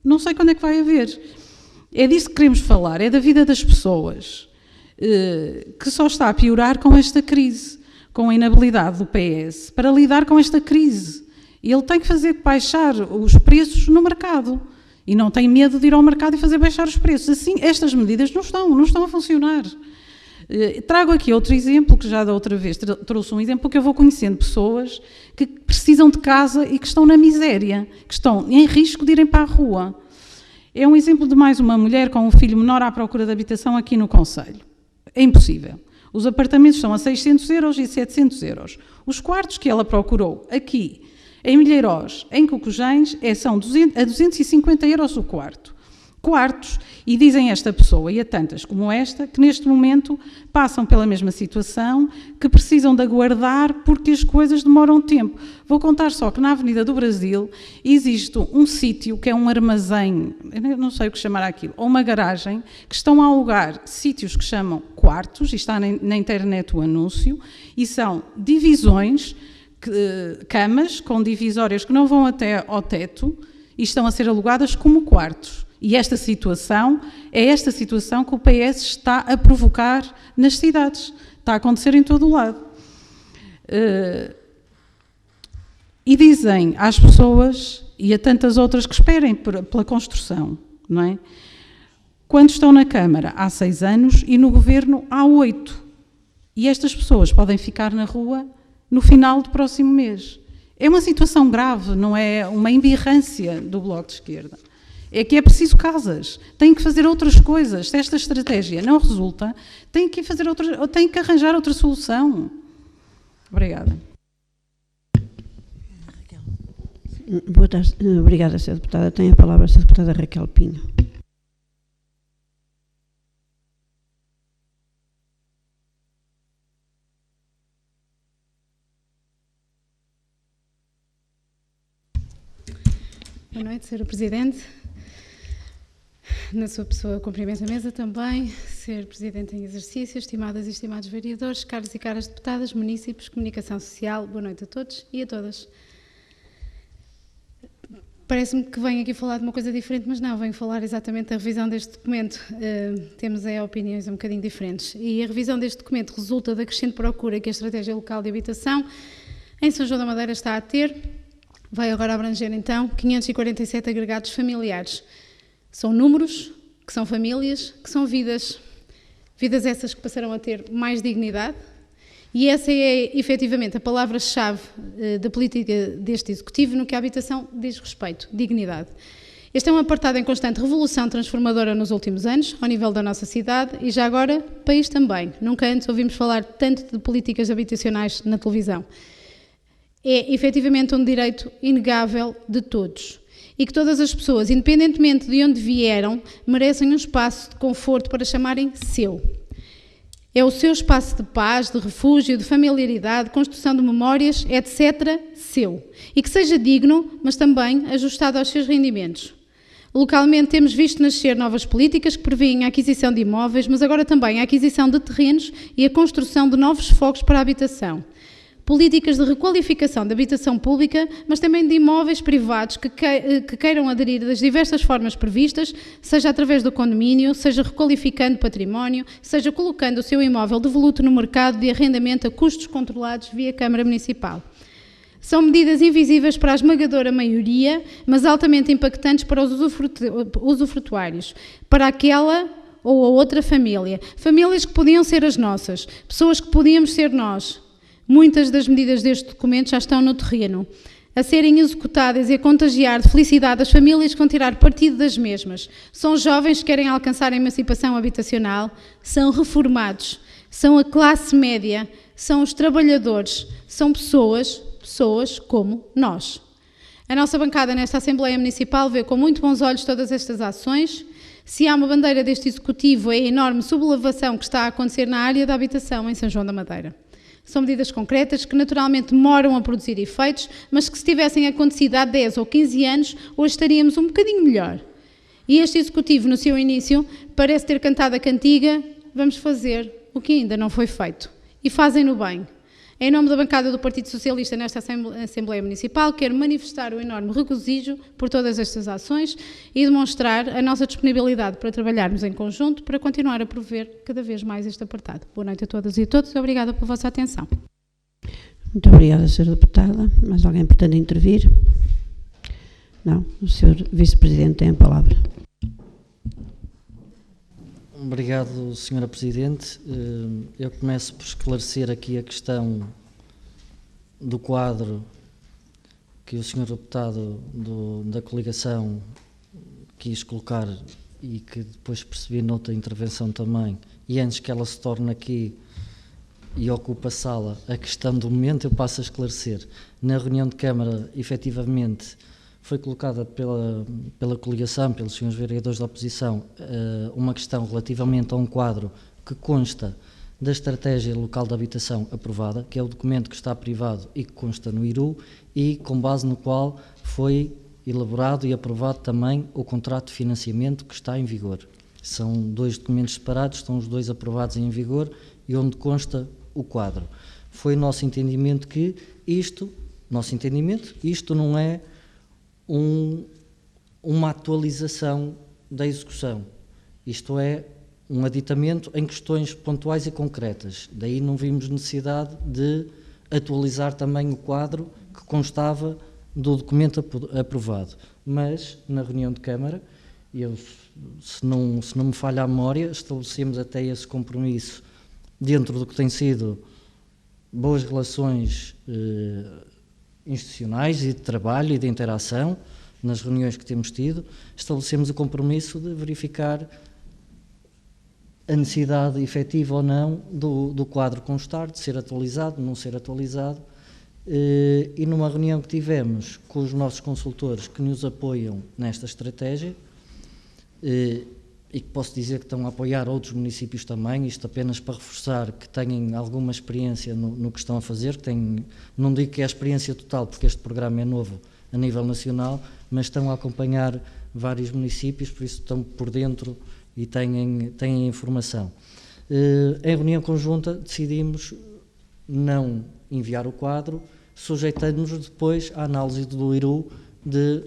Não sei quando é que vai haver. É disso que queremos falar, é da vida das pessoas. que só está a piorar com esta crise, com a inabilidade do PS para lidar com esta crise. Ele tem que fazer baixar os preços no mercado e não tem medo de ir ao mercado e fazer baixar os preços. Assim, estas medidas não estão a funcionar. Trago aqui outro exemplo, que já da outra vez trouxe um exemplo, que eu vou conhecendo pessoas que precisam de casa e que estão na miséria, que estão em risco de irem para a rua. É um exemplo de mais uma mulher com um filho menor à procura de habitação aqui no concelho. É impossível. Os apartamentos estão a 600 euros e 700 euros. Os quartos que ela procurou aqui, em Milheirós, em Cocujães, são a 250 euros o quarto. Quartos, e dizem esta pessoa e a tantas como esta, que neste momento passam pela mesma situação, que precisam de aguardar porque as coisas demoram tempo. Vou contar só que na Avenida do Brasil existe um sítio que é um armazém, eu não sei o que chamar aquilo, ou uma garagem, que estão a alugar sítios que chamam quartos, e está na internet o anúncio, e são divisões, camas com divisórias que não vão até ao teto e estão a ser alugadas como quartos. E esta situação é esta situação que o PS está a provocar nas cidades. Está a acontecer em todo o lado. E dizem às pessoas e a tantas outras que esperem pela construção, não é? Quando estão na Câmara há 6 anos e no Governo há 8. E estas pessoas podem ficar na rua no final do próximo mês. É uma situação grave, não é uma embirrância do Bloco de Esquerda. É que é preciso casas, tem que fazer outras coisas. Se esta estratégia não resulta, tem que arranjar outra solução. Obrigada. Boa tarde. Obrigada, Sra. Deputada. Tem a palavra a Sra. Deputada Raquel Pinho. Boa noite, Sra. Presidente. Na sua pessoa, cumprimento a mesa também, Sr. Presidente em exercício, estimadas e estimados vereadores, caros e caras deputadas, munícipes, comunicação social, boa noite a todos e a todas. Parece-me que venho aqui falar de uma coisa diferente, mas não, venho falar exatamente da revisão deste documento. Temos opiniões um bocadinho diferentes. E a revisão deste documento resulta da crescente procura que a Estratégia Local de Habitação em São João da Madeira está a ter. Vai agora abranger, então, 547 agregados familiares. São números, que são famílias, que são vidas. Vidas essas que passarão a ter mais dignidade. E essa é, efetivamente, a palavra-chave da política deste Executivo no que a habitação diz respeito, dignidade. Este é um apartado em constante revolução transformadora nos últimos anos, ao nível da nossa cidade e já agora, país também. Nunca antes ouvimos falar tanto de políticas habitacionais na televisão. É, efetivamente, um direito inegável de todos. E que todas as pessoas, independentemente de onde vieram, merecem um espaço de conforto para chamarem seu. É o seu espaço de paz, de refúgio, de familiaridade, de construção de memórias, etc., seu. E que seja digno, mas também ajustado aos seus rendimentos. Localmente temos visto nascer novas políticas que prevêem a aquisição de imóveis, mas agora também a aquisição de terrenos e a construção de novos focos para a habitação. Políticas de requalificação da habitação pública, mas também de imóveis privados que queiram aderir das diversas formas previstas, seja através do condomínio, seja requalificando património, seja colocando o seu imóvel devoluto no mercado de arrendamento a custos controlados via Câmara Municipal. São medidas invisíveis para a esmagadora maioria, mas altamente impactantes para os usufrutuários, para aquela ou a outra família. Famílias que podiam ser as nossas, pessoas que podíamos ser nós. Muitas das medidas deste documento já estão no terreno, a serem executadas e a contagiar de felicidade as famílias que vão tirar partido das mesmas. São jovens que querem alcançar a emancipação habitacional, são reformados, são a classe média, são os trabalhadores, são pessoas como nós. A nossa bancada nesta Assembleia Municipal vê com muito bons olhos todas estas ações. Se há uma bandeira deste Executivo, é a enorme sublevação que está a acontecer na área da habitação em São João da Madeira. São medidas concretas que naturalmente demoram a produzir efeitos, mas que se tivessem acontecido há 10 ou 15 anos, hoje estaríamos um bocadinho melhor. E este Executivo, no seu início, parece ter cantado a cantiga, vamos fazer o que ainda não foi feito. E fazem-no bem. Em nome da bancada do Partido Socialista nesta Assembleia Municipal, quero manifestar o enorme regozijo por todas estas ações e demonstrar a nossa disponibilidade para trabalharmos em conjunto para continuar a promover cada vez mais este apartado. Boa noite a todas e a todos e obrigada pela vossa atenção. Muito obrigada, Sra. Deputada. Mais alguém pretende intervir? Não. O Sr. Vice-Presidente tem a palavra. Obrigado, Sra. Presidente. Eu começo por esclarecer aqui a questão do quadro que o Sr. Deputado da coligação quis colocar e que depois percebi noutra intervenção também, e antes que ela se torne aqui e ocupe a sala, a questão do momento eu passo a esclarecer. Na reunião de Câmara, efetivamente, foi colocada pela coligação, pelos senhores vereadores da oposição, uma questão relativamente a um quadro que consta da Estratégia Local de Habitação aprovada, que é o documento que está privado e que consta no IRU, e com base no qual foi elaborado e aprovado também o contrato de financiamento que está em vigor. São dois documentos separados, estão os dois aprovados em vigor e onde consta o quadro. Foi nosso entendimento que isto não é uma atualização da execução. Isto é um aditamento em questões pontuais e concretas. Daí não vimos necessidade de atualizar também o quadro que constava do documento aprovado. Mas, na reunião de Câmara, se não me falha a memória, estabelecemos até esse compromisso dentro do que tem sido boas relações institucionais e de trabalho e de interação, nas reuniões que temos tido, estabelecemos o compromisso de verificar a necessidade efetiva ou não do quadro constar, de ser atualizado, não ser atualizado, e numa reunião que tivemos com os nossos consultores que nos apoiam nesta estratégia, e que posso dizer que estão a apoiar outros municípios também, isto apenas para reforçar que têm alguma experiência no que estão a fazer, não digo que é a experiência total, porque este programa é novo a nível nacional, mas estão a acompanhar vários municípios, por isso estão por dentro e têm informação. Em reunião conjunta decidimos não enviar o quadro, sujeitando-nos depois à análise do IRU de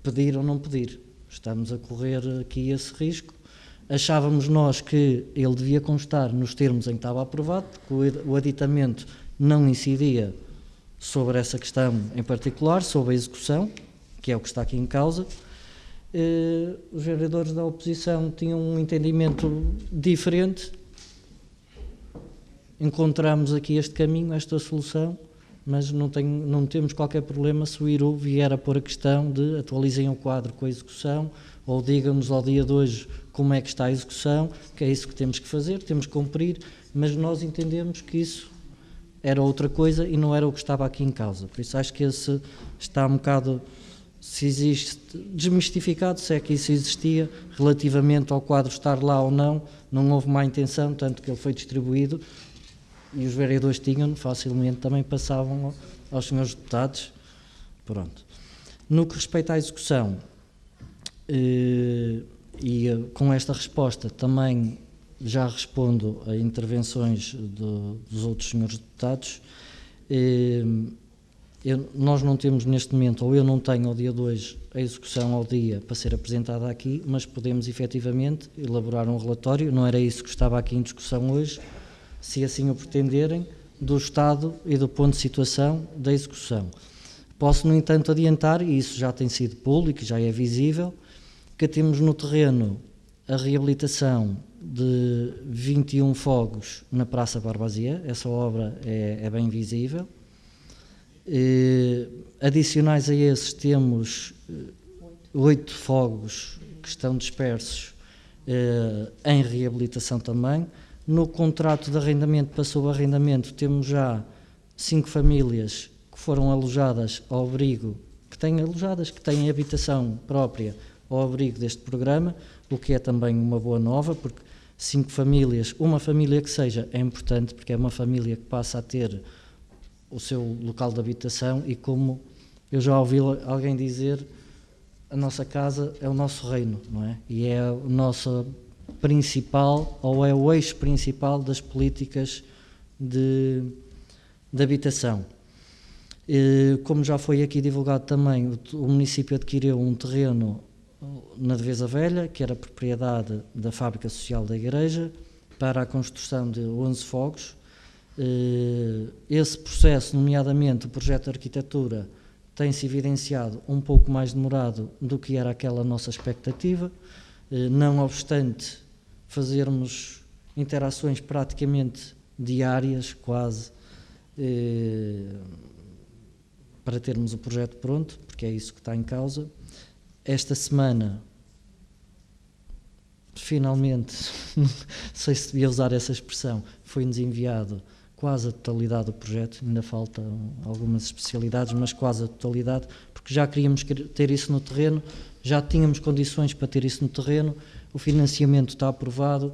pedir ou não pedir. Estamos a correr aqui esse risco. Achávamos nós que ele devia constar nos termos em que estava aprovado, porque o aditamento não incidia sobre essa questão em particular, sobre a execução, que é o que está aqui em causa. Os vereadores da oposição tinham um entendimento diferente. Encontramos aqui este caminho, esta solução, mas não temos qualquer problema se o IRU vier a pôr a questão de atualizem o quadro com a execução, ou digam-nos ao dia de hoje como é que está a execução, que é isso que temos que fazer, temos que cumprir, mas nós entendemos que isso era outra coisa e não era o que estava aqui em causa. Por isso acho que esse está um bocado, se existe, desmistificado, se é que isso existia, relativamente ao quadro estar lá ou não houve má intenção, tanto que ele foi distribuído e os vereadores tinham, facilmente também passavam aos senhores deputados. Pronto. No que respeita à execução, e com esta resposta também já respondo a intervenções dos outros senhores deputados, nós não temos neste momento, ou eu não tenho ao dia de hoje, a execução ao dia para ser apresentada aqui, mas podemos efetivamente elaborar um relatório, não era isso que estava aqui em discussão hoje, se assim o pretenderem, do estado e do ponto de situação da execução. Posso, no entanto, adiantar, e isso já tem sido público, já é visível, que temos no terreno a reabilitação de 21 fogos na Praça Barbazia, essa obra é bem visível. Adicionais a esses temos 8 fogos que estão dispersos em reabilitação também. No contrato de arrendamento para subarrendamento temos já 5 famílias que foram alojadas ao abrigo, que têm habitação própria ao abrigo deste programa, o que é também uma boa nova, porque 5 famílias, uma família que seja, é importante, porque é uma família que passa a ter o seu local de habitação e, como eu já ouvi alguém dizer, a nossa casa é o nosso reino, não é? E é a nossa principal, ou é o eixo principal das políticas de de habitação. Como já foi aqui divulgado também, o município adquiriu um terreno na Devesa Velha, que era propriedade da Fábrica Social da Igreja, para a construção de 11 fogos. Esse processo, nomeadamente o projeto de arquitetura, tem-se evidenciado um pouco mais demorado do que era aquela nossa expectativa, não obstante fazermos interações praticamente diárias, quase, para termos o projeto pronto, porque é isso que está em causa. Esta semana, finalmente, não sei se devia usar essa expressão, foi-nos enviado quase a totalidade do projeto, ainda faltam algumas especialidades, mas quase a totalidade, porque já queríamos ter isso no terreno, já tínhamos condições para ter isso no terreno, o financiamento está aprovado,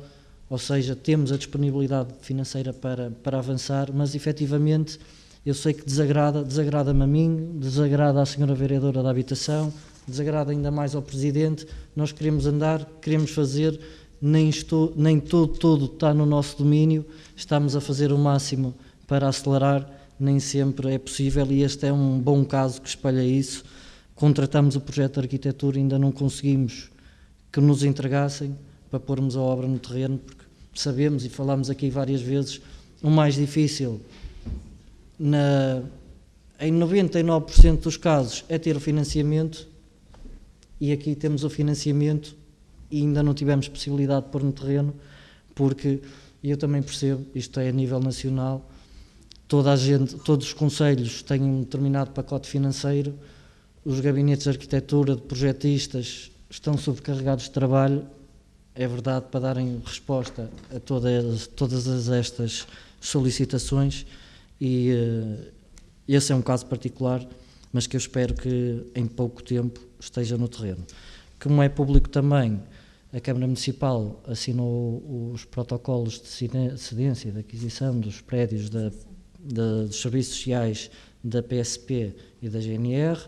ou seja, temos a disponibilidade financeira para avançar, mas efetivamente eu sei que desagrada-me a mim, desagrada à senhora vereadora da Habitação, desagrada ainda mais ao Presidente. Nós queremos andar, queremos fazer, nem tudo está no nosso domínio, estamos a fazer o máximo para acelerar, nem sempre é possível, e este é um bom caso que espalha isso. Contratamos o projeto de arquitetura e ainda não conseguimos que nos entregassem para pormos a obra no terreno, porque sabemos e falamos aqui várias vezes, o mais difícil em 99% dos casos é ter o financiamento, e aqui temos o financiamento e ainda não tivemos possibilidade de pôr no terreno, porque eu também percebo, isto é a nível nacional, todos os concelhos têm um determinado pacote financeiro, os gabinetes de arquitetura, de projetistas, estão sobrecarregados de trabalho, é verdade, para darem resposta a todas estas solicitações, e esse é um caso particular, mas que eu espero que em pouco tempo esteja no terreno. Como é público também, a Câmara Municipal assinou os protocolos de cedência, de aquisição dos prédios dos serviços sociais da PSP e da GNR,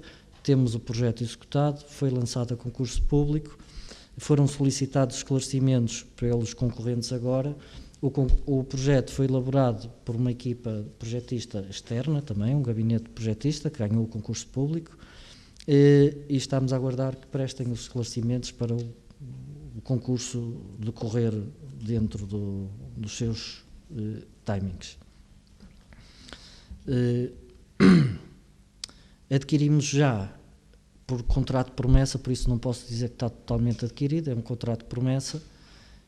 temos o projeto executado, foi lançado a concurso público, foram solicitados esclarecimentos pelos concorrentes agora, o projeto foi elaborado por uma equipa projetista externa também, um gabinete projetista que ganhou o concurso público, e estamos a aguardar que prestem os esclarecimentos para o concurso decorrer dentro dos seus timings. Adquirimos já por contrato de promessa, por isso não posso dizer que está totalmente adquirido, é um contrato de promessa,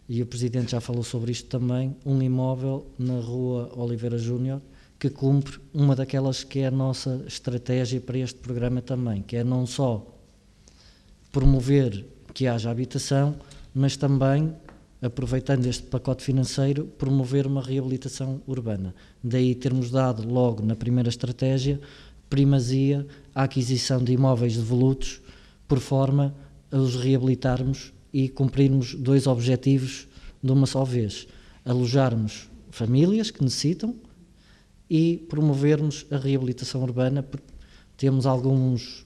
e o Presidente já falou sobre isto também, um imóvel na Rua Oliveira Júnior, que cumpre uma daquelas que é a nossa estratégia para este programa também, que é não só promover que haja habitação, mas também, aproveitando este pacote financeiro, promover uma reabilitação urbana. Daí termos dado logo na primeira estratégia primazia à aquisição de imóveis devolutos, por forma a os reabilitarmos e cumprirmos dois objetivos de uma só vez: alojarmos famílias que necessitam e promovermos a reabilitação urbana, porque temos algumas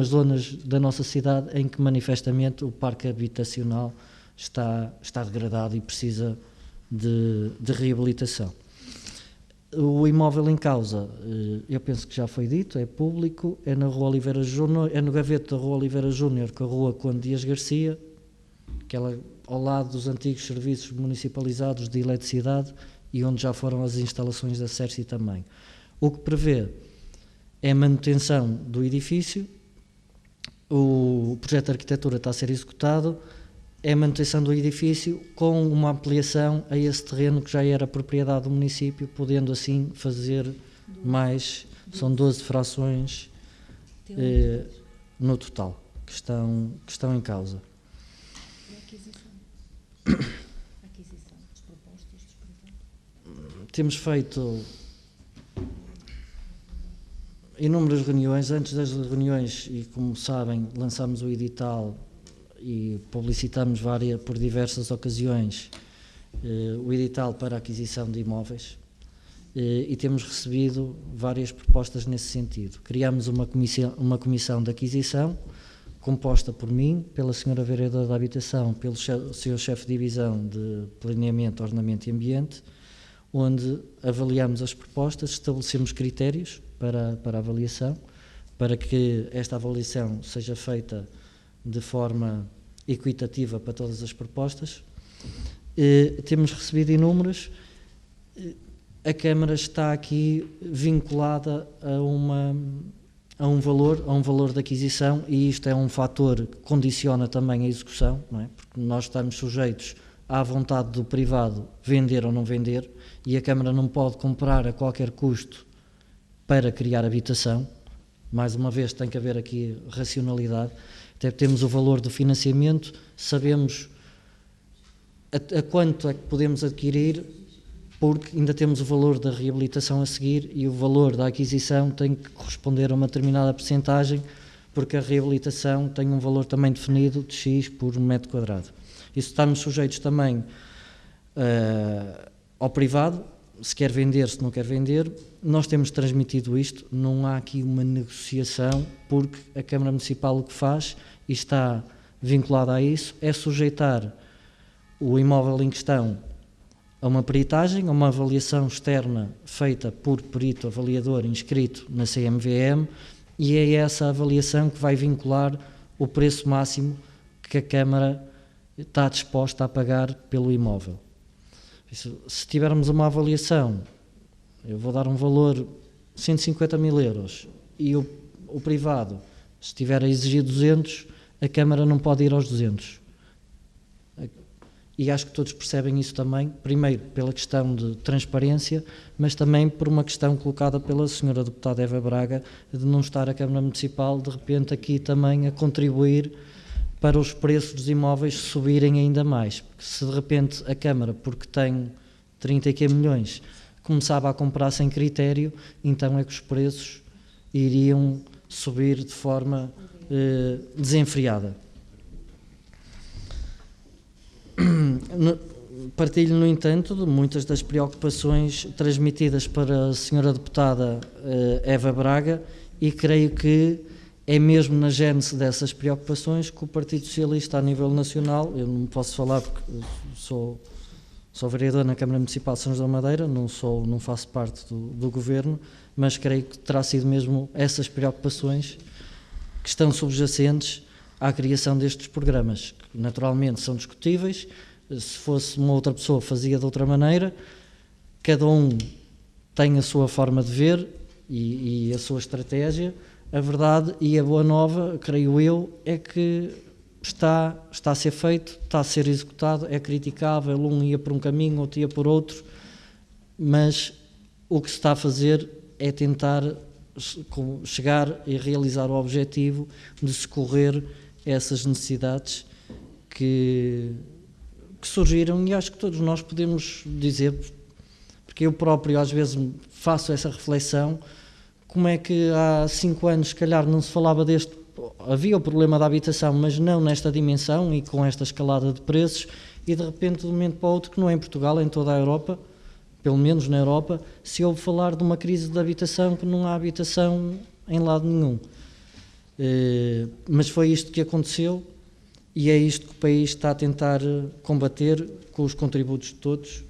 zonas da nossa cidade em que manifestamente o parque habitacional está degradado e precisa de reabilitação. O imóvel em causa, eu penso que já foi dito, é público, é na Rua Oliveira Júnior, é no gavete da Rua Oliveira Júnior com a Rua Conde Dias Garcia, aquela ao lado dos antigos serviços municipalizados de eletricidade e onde já foram as instalações da CERSI também. O que prevê é a manutenção do edifício, o projeto de arquitetura está a ser executado, é a manutenção do edifício com uma ampliação a esse terreno que já era propriedade do município, podendo assim fazer mais, são 12 frações no total que estão em causa. Temos feito inúmeras reuniões. Antes das reuniões, e como sabem, lançámos o edital e publicitamos por diversas ocasiões o edital para a aquisição de imóveis, e temos recebido várias propostas nesse sentido. Criámos uma comissão de aquisição composta por mim, pela senhora vereadora da Habitação, pelo seu chefe de divisão de Planeamento, Ordenamento e Ambiente, onde avaliamos as propostas, estabelecemos critérios para a avaliação, para que esta avaliação seja feita de forma equitativa para todas as propostas. Temos recebido inúmeros. A Câmara está aqui vinculada a um valor de aquisição, e isto é um fator que condiciona também a execução, não é? Porque nós estamos sujeitos à vontade do privado vender ou não vender, e a Câmara não pode comprar a qualquer custo para criar habitação. Mais uma vez tem que haver aqui racionalidade. Até temos o valor do financiamento, sabemos a quanto é que podemos adquirir, porque ainda temos o valor da reabilitação a seguir, e o valor da aquisição tem que corresponder a uma determinada percentagem, porque a reabilitação tem um valor também definido de X por metro quadrado. Isso estamos sujeitos também ao privado, se quer vender, se não quer vender. Nós temos transmitido isto, não há aqui uma negociação, porque a Câmara Municipal o que faz, e está vinculada a isso, é sujeitar o imóvel em questão a uma peritagem, a uma avaliação externa feita por perito avaliador inscrito na CMVM, e é essa avaliação que vai vincular o preço máximo que a Câmara está disposta a pagar pelo imóvel. Se tivermos uma avaliação, eu vou dar um valor 150 mil euros, e o privado, se estiver a exigir 200, a Câmara não pode ir aos 200. E acho que todos percebem isso também, primeiro pela questão de transparência, mas também por uma questão colocada pela senhora deputada Eva Braga, de não estar a Câmara Municipal de repente aqui também a contribuir para os preços dos imóveis subirem ainda mais. Porque se de repente a Câmara, porque tem 30 e que milhões, começava a comprar sem critério, então é que os preços iriam subir de forma desenfreada. Partilho, no entanto, de muitas das preocupações transmitidas para a senhora deputada Eva Braga, e creio que é mesmo na gênese dessas preocupações que o Partido Socialista a nível nacional, eu não posso falar porque sou vereador na Câmara Municipal de São José da Madeira, não faço parte do governo, mas creio que terá sido mesmo essas preocupações que estão subjacentes à criação destes programas, que naturalmente são discutíveis. Se fosse uma outra pessoa fazia de outra maneira, cada um tem a sua forma de ver e a sua estratégia. A verdade e a boa nova, creio eu, é que está a ser feito, está a ser executado, é criticável, um ia por um caminho, outro ia por outro, mas o que se está a fazer é tentar chegar e realizar o objetivo de socorrer essas necessidades que surgiram, e acho que todos nós podemos dizer, porque eu próprio às vezes faço essa reflexão, como é que há 5 anos se calhar não se falava deste, havia o problema da habitação, mas não nesta dimensão e com esta escalada de preços, e de repente de um momento para o outro, que não é em Portugal, é em toda a Europa, pelo menos na Europa, se ouve falar de uma crise de habitação, que não há habitação em lado nenhum. Mas foi isto que aconteceu, e é isto que o país está a tentar combater com os contributos de todos.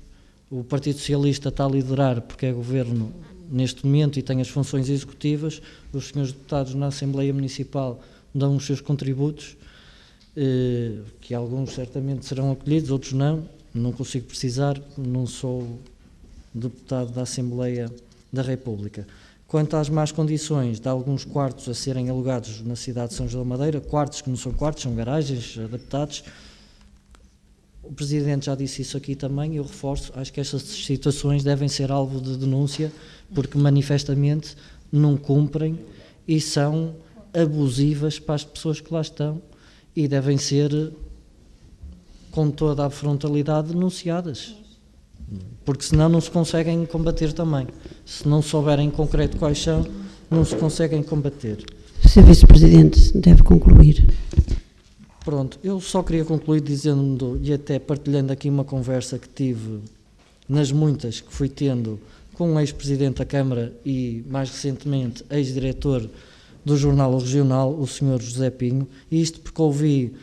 O Partido Socialista está a liderar, porque é governo neste momento e tem as funções executivas. Os senhores deputados na Assembleia Municipal dão os seus contributos, que alguns certamente serão acolhidos, outros não consigo precisar, não sou deputado da Assembleia da República. Quanto às más condições de alguns quartos a serem alugados na cidade de São José da Madeira, quartos que não são quartos, são garagens adaptados, o Presidente já disse isso aqui também, eu reforço, acho que estas situações devem ser alvo de denúncia, porque manifestamente não cumprem e são abusivas para as pessoas que lá estão, e devem ser, com toda a frontalidade, denunciadas, porque senão não se conseguem combater também. Se não souberem em concreto quais são, não se conseguem combater. Sr. Vice-Presidente, deve concluir. Pronto, eu só queria concluir dizendo, e até partilhando aqui uma conversa que tive, nas muitas que fui tendo, com o ex-presidente da Câmara e, mais recentemente, ex-diretor do Jornal Regional, o Sr. José Pinho, e isto porque ouvi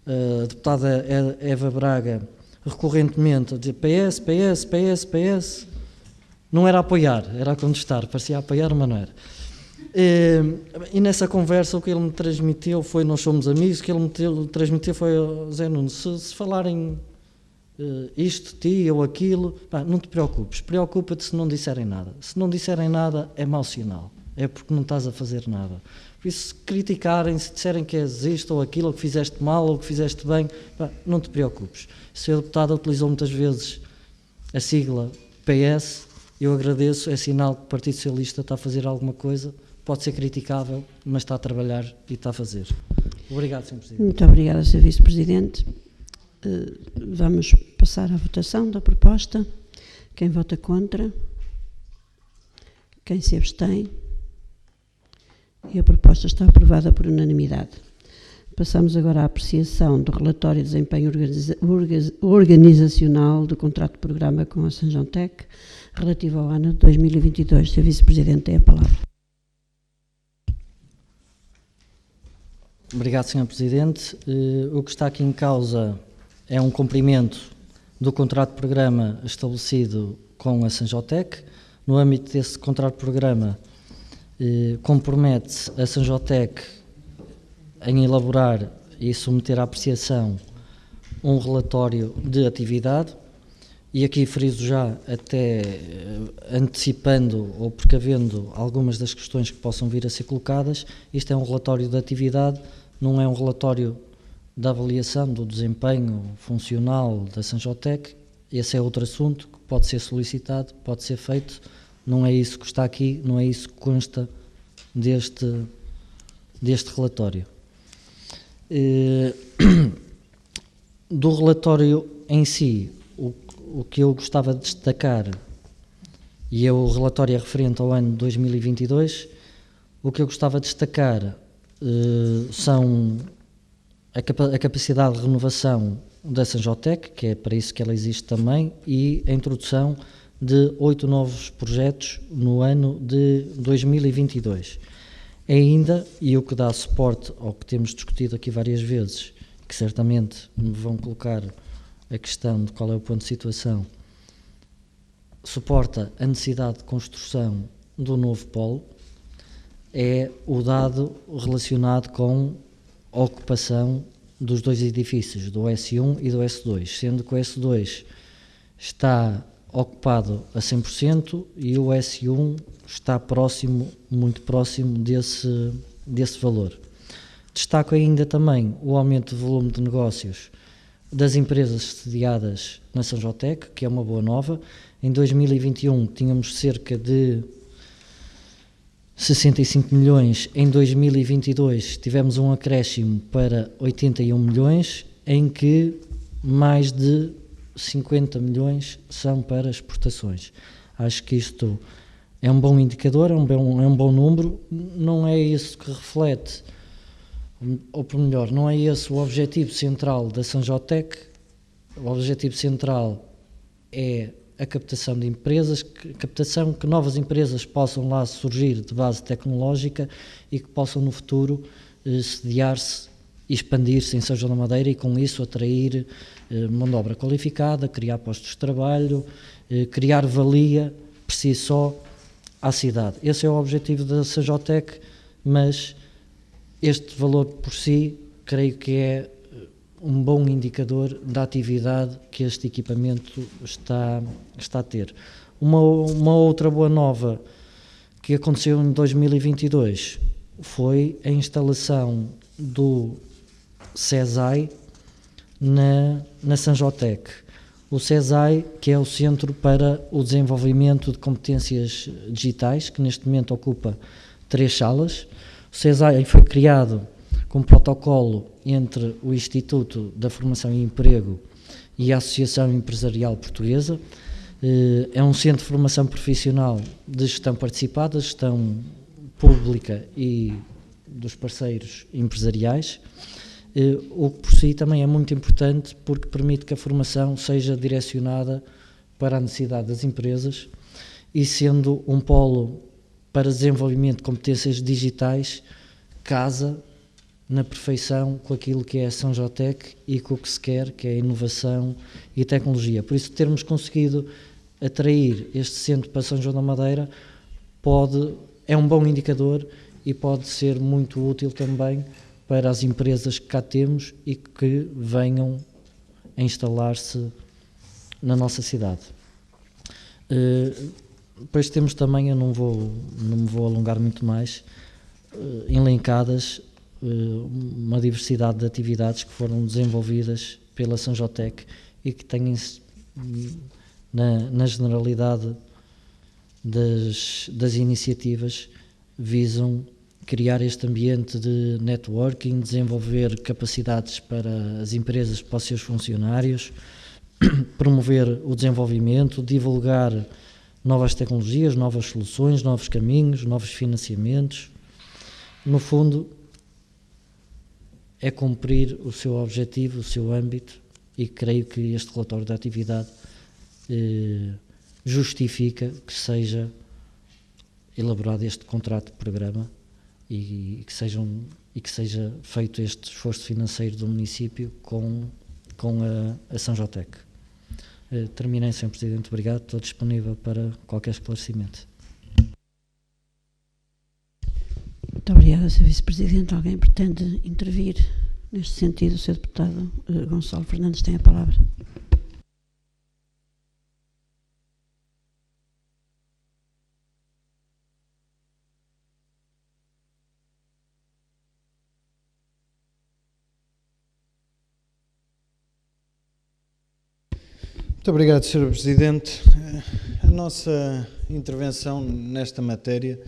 a deputada Eva Braga recorrentemente a dizer PS, PS, PS, PS, Não era apoiar, era a contestar, parecia apoiar, mas não era. E nessa conversa o que ele me transmitiu foi, nós somos amigos, o que ele me transmitiu foi, Zé Nuno, se falarem isto, ti ou aquilo, pá, não te preocupes, preocupa-te se não disserem nada. Se não disserem nada é mau sinal, é porque não estás a fazer nada. Por isso, se criticarem, se disserem que és isto ou aquilo, ou que fizeste mal ou que fizeste bem, pá, não te preocupes. O Sr. Deputado utilizou muitas vezes a sigla PS, eu agradeço, é sinal que o Partido Socialista está a fazer alguma coisa, pode ser criticável, mas está a trabalhar e está a fazer. Obrigado, Sr. Presidente. Muito obrigada, Sr. Vice-Presidente. Vamos passar à votação da proposta. Quem vota contra? Quem se abstém? E a proposta está aprovada por unanimidade. Passamos agora à apreciação do relatório de desempenho organizacional do contrato de programa com a Sanjontec, relativo ao ano de 2022. Sr. Vice-Presidente, tem a palavra. Obrigado, Sr. Presidente. O que está aqui em causa é um cumprimento do contrato de programa estabelecido com a Sanjontec. No âmbito desse contrato de programa, compromete-se a Sanjontec em elaborar e submeter à apreciação um relatório de atividade, e aqui friso já, até antecipando ou precavendo algumas das questões que possam vir a ser colocadas, isto é um relatório de atividade, não é um relatório da avaliação do desempenho funcional da Sanjontec. Esse é outro assunto que pode ser solicitado, pode ser feito, não é isso que está aqui, não é isso que consta deste relatório. Do relatório em si, o que eu gostava de destacar, e o relatório é referente ao ano 2022, o que eu gostava de destacar são a capacidade de renovação da Sanjontec, que é para isso que ela existe também, e a introdução de 8 novos projetos no ano de 2022. Ainda, e o que dá suporte ao que temos discutido aqui várias vezes, que certamente me vão colocar a questão de qual é o ponto de situação, suporta a necessidade de construção do novo polo, é o dado relacionado com a ocupação dos dois edifícios, do S1 e do S2, sendo que o S2 está ocupado a 100% e o S1 está próximo, muito próximo desse valor. Destaco ainda também o aumento do volume de negócios das empresas sediadas na Sanjontec, que é uma boa nova. Em 2021 tínhamos cerca de 65 milhões, em 2022 tivemos um acréscimo para 81 milhões, em que mais de 50 milhões são para exportações. Acho que isto é um bom indicador, é um bom número, não é isso que reflete, ou por melhor, não é esse o objetivo central da Sanjontec. O objetivo central é a captação de empresas, que novas empresas possam lá surgir de base tecnológica e que possam no futuro sediar-se e expandir-se em São João da Madeira e com isso atrair mão de obra qualificada, criar postos de trabalho, criar valia por si só à cidade. Esse é o objetivo da Sanjontec, mas este valor por si creio que é um bom indicador da atividade que este equipamento está a ter. Uma outra boa nova que aconteceu em 2022 foi a instalação do CESAI na Sanjontec. O CESAI, que é o Centro para o Desenvolvimento de Competências Digitais, que neste momento ocupa 3 salas. O CESAI foi criado com um protocolo entre o Instituto da Formação e Emprego e a Associação Empresarial Portuguesa. É um centro de formação profissional de gestão participada, gestão pública e dos parceiros empresariais, o que por si também é muito importante porque permite que a formação seja direcionada para a necessidade das empresas e, sendo um polo para desenvolvimento de competências digitais, casa na perfeição com aquilo que é a Sanjontec e com o que se quer, que é a inovação e tecnologia. Por isso, termos conseguido atrair este centro para São João da Madeira é um bom indicador e pode ser muito útil também para as empresas que cá temos e que venham a instalar-se na nossa cidade. Depois temos também, eu não me vou alongar muito mais, elencadas uma diversidade de atividades que foram desenvolvidas pela Sanjotec e que têm, na generalidade das iniciativas, visam criar este ambiente de networking, desenvolver capacidades para as empresas, para os seus funcionários, promover o desenvolvimento, divulgar novas tecnologias, novas soluções, novos caminhos, novos financiamentos. No fundo, é cumprir o seu objetivo, o seu âmbito, e creio que este relatório da atividade justifica que seja elaborado este contrato de programa e que seja feito este esforço financeiro do município com a Sanjotec. Terminei, Sr. Presidente. Obrigado. Estou disponível para qualquer esclarecimento. Muito obrigada, Sr. Vice-Presidente. Alguém pretende intervir neste sentido? O Sr. Deputado Gonçalo Fernandes tem a palavra. Muito obrigado, Sr. Presidente. A nossa intervenção nesta matéria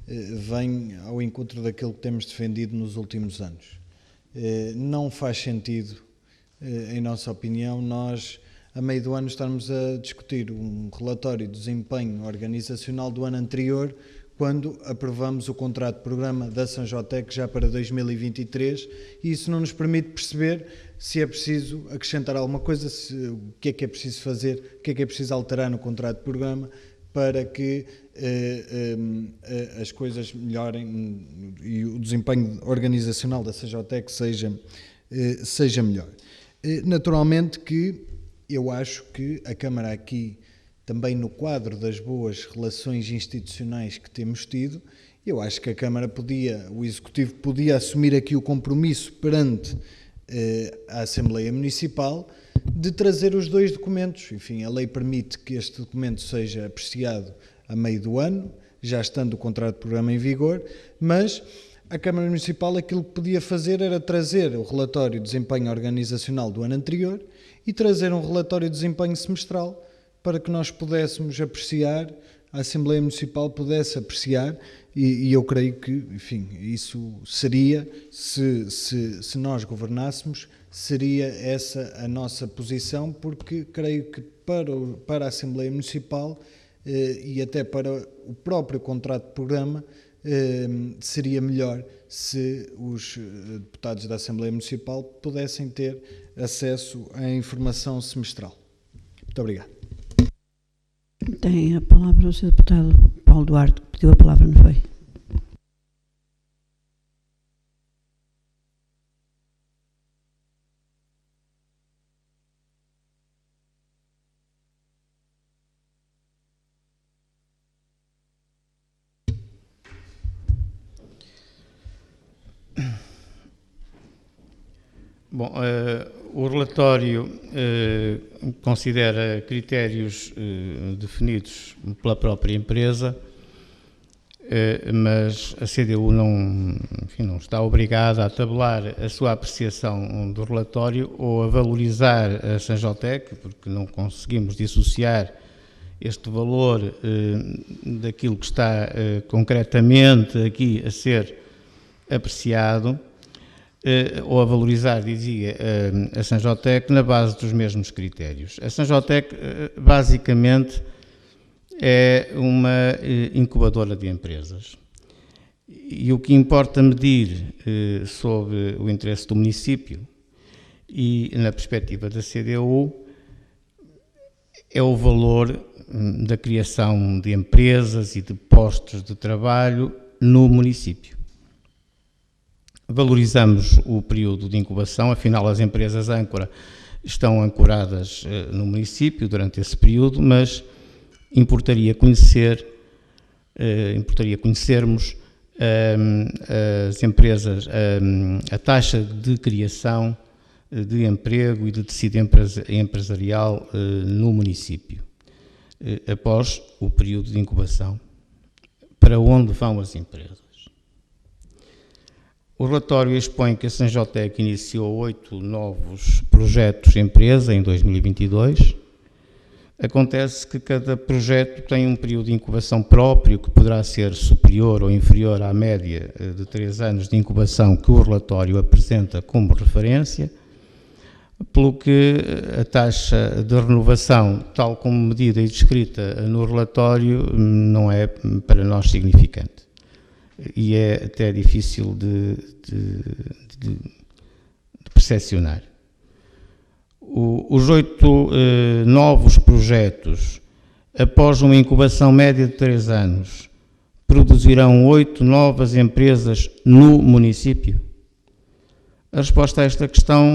vem ao encontro daquilo que temos defendido nos últimos anos. Não faz sentido, em nossa opinião, nós, a meio do ano, estarmos a discutir um relatório de desempenho organizacional do ano anterior, quando aprovamos o contrato de programa da Sanjotec já para 2023, e isso não nos permite perceber se é preciso acrescentar alguma coisa, o que é preciso fazer, o que é preciso alterar no contrato de programa para que as coisas melhorem e o desempenho organizacional da Sanjotec seja melhor. Naturalmente que eu acho que a Câmara aqui, também no quadro das boas relações institucionais que temos tido, eu acho que a Câmara o Executivo podia assumir aqui o compromisso perante a Assembleia Municipal de trazer os dois documentos. Enfim, a lei permite que este documento seja apreciado a meio do ano, já estando o contrato de programa em vigor, mas a Câmara Municipal aquilo que podia fazer era trazer o relatório de desempenho organizacional do ano anterior e trazer um relatório de desempenho semestral para que nós pudéssemos apreciar, a Assembleia Municipal pudesse apreciar, e eu creio que, enfim, isso seria, se nós governássemos, seria essa a nossa posição, porque creio que para a Assembleia Municipal e até para o próprio contrato de programa, seria melhor se os deputados da Assembleia Municipal pudessem ter acesso à informação semestral. Muito obrigado. Tem a palavra o Sr. Deputado Paulo Duarte, que pediu a palavra, não foi? Bom, o relatório considera critérios definidos pela própria empresa, mas a CDU não está obrigada a tabular a sua apreciação do relatório ou a valorizar a Sanjotec, porque não conseguimos dissociar este valor daquilo que está concretamente aqui a ser apreciado, ou a valorizar, dizia, a Sanjotec na base dos mesmos critérios. A Sanjotec, basicamente, é uma incubadora de empresas. E o que importa medir sobre o interesse do município e na perspectiva da CDU é o valor da criação de empresas e de postos de trabalho no município. Valorizamos o período de incubação, afinal as empresas âncora estão ancoradas no município durante esse período, mas importaria conhecermos as empresas, a taxa de criação de emprego e de tecido empresarial no município, após o período de incubação. Para onde vão as empresas? O relatório expõe que a Sanjotec iniciou 8 novos projetos empresa em 2022. Acontece que cada projeto tem um período de incubação próprio, que poderá ser superior ou inferior à média de 3 anos de incubação que o relatório apresenta como referência, pelo que a taxa de renovação, tal como medida e descrita no relatório, não é para nós significante. E é até difícil de percepcionar. Os 8 novos projetos, após uma incubação média de 3 anos, produzirão 8 novas empresas no município? A resposta a esta questão,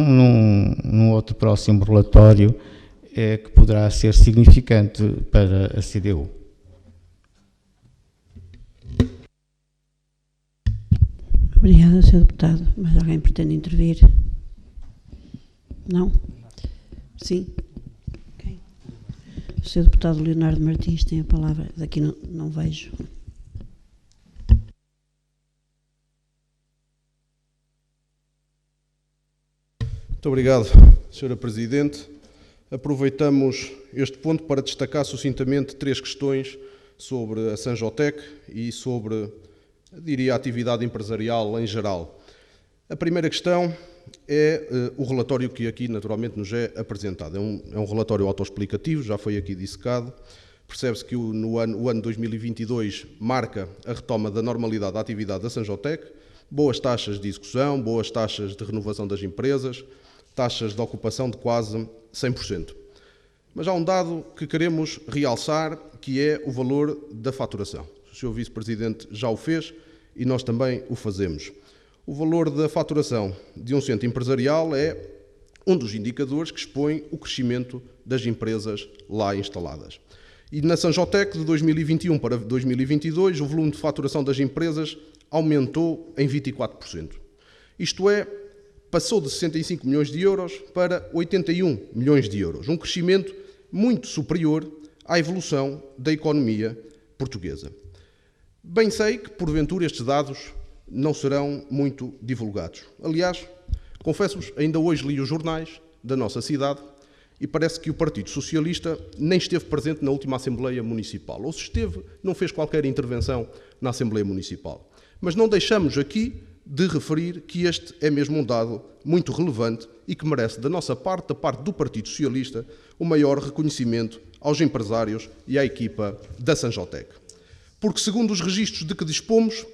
num outro próximo relatório, é que poderá ser significante para a CDU. Obrigada, Sr. Deputado. Mais alguém pretende intervir? Não? Sim? Okay. O Sr. Deputado Leonardo Martins tem a palavra. Daqui não vejo. Muito obrigado, Sra. Presidente. Aproveitamos este ponto para destacar sucintamente 3 questões sobre a Sanjotec e sobre, diria, a atividade empresarial em geral. A primeira questão é o relatório que aqui naturalmente nos é apresentado. É um relatório autoexplicativo, já foi aqui dissecado. Percebe-se que o ano 2022 marca a retoma da normalidade da atividade da Sanjotec, boas taxas de execução, boas taxas de renovação das empresas, taxas de ocupação de quase 100%. Mas há um dado que queremos realçar, que é o valor da faturação. O Sr. Vice-Presidente já o fez e nós também o fazemos. O valor da faturação de um centro empresarial é um dos indicadores que expõe o crescimento das empresas lá instaladas. E na Sanjotec, de 2021 para 2022, o volume de faturação das empresas aumentou em 24%. Isto é, passou de 65 milhões de euros para 81 milhões de euros, um crescimento muito superior à evolução da economia portuguesa. Bem sei que, porventura, estes dados não serão muito divulgados. Aliás, confesso-vos, ainda hoje li os jornais da nossa cidade e parece que o Partido Socialista nem esteve presente na última Assembleia Municipal. Ou se esteve, não fez qualquer intervenção na Assembleia Municipal. Mas não deixamos aqui de referir que este é mesmo um dado muito relevante e que merece, da nossa parte, da parte do Partido Socialista, o maior reconhecimento aos empresários e à equipa da Sanjotec. Porque, segundo os registros de que dispomos,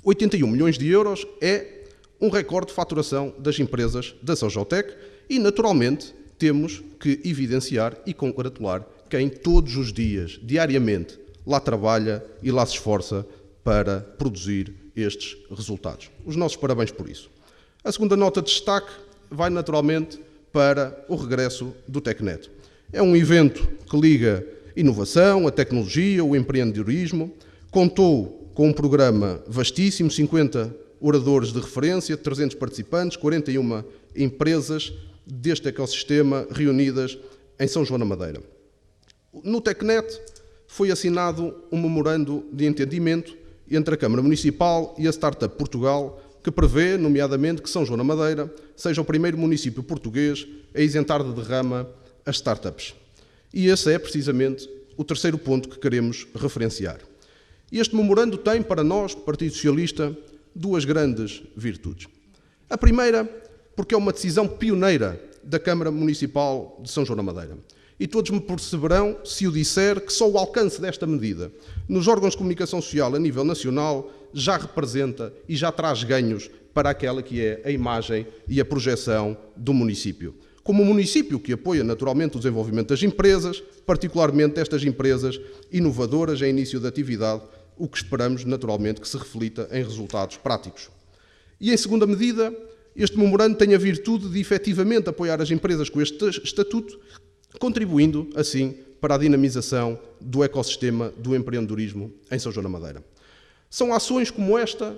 81 milhões de euros é um recorde de faturação das empresas da Sanjotec e, naturalmente, temos que evidenciar e congratular quem todos os dias, diariamente, lá trabalha e lá se esforça para produzir estes resultados. Os nossos parabéns por isso. A segunda nota de destaque vai naturalmente para o regresso do TecNet. É um evento que liga inovação, a tecnologia, o empreendedorismo, contou com um programa vastíssimo, 50 oradores de referência, 300 participantes, 41 empresas deste ecossistema reunidas em São João da Madeira. No TecNet foi assinado um memorando de entendimento entre a Câmara Municipal e a Startup Portugal, que prevê, nomeadamente, que São João da Madeira seja o primeiro município português a isentar de derrama as startups. E esse é, precisamente, o terceiro ponto que queremos referenciar. Este memorando tem, para nós, Partido Socialista, 2 grandes virtudes. A primeira, porque é uma decisão pioneira da Câmara Municipal de São João da Madeira. E todos me perceberão se o disser que só o alcance desta medida nos órgãos de comunicação social a nível nacional já representa e já traz ganhos para aquela que é a imagem e a projeção do município. Como um município que apoia naturalmente o desenvolvimento das empresas, particularmente estas empresas inovadoras em início de atividade, o que esperamos naturalmente que se reflita em resultados práticos. E em segunda medida, este memorando tem a virtude de efetivamente apoiar as empresas com este estatuto, contribuindo, assim, para a dinamização do ecossistema do empreendedorismo em São João da Madeira. São ações como esta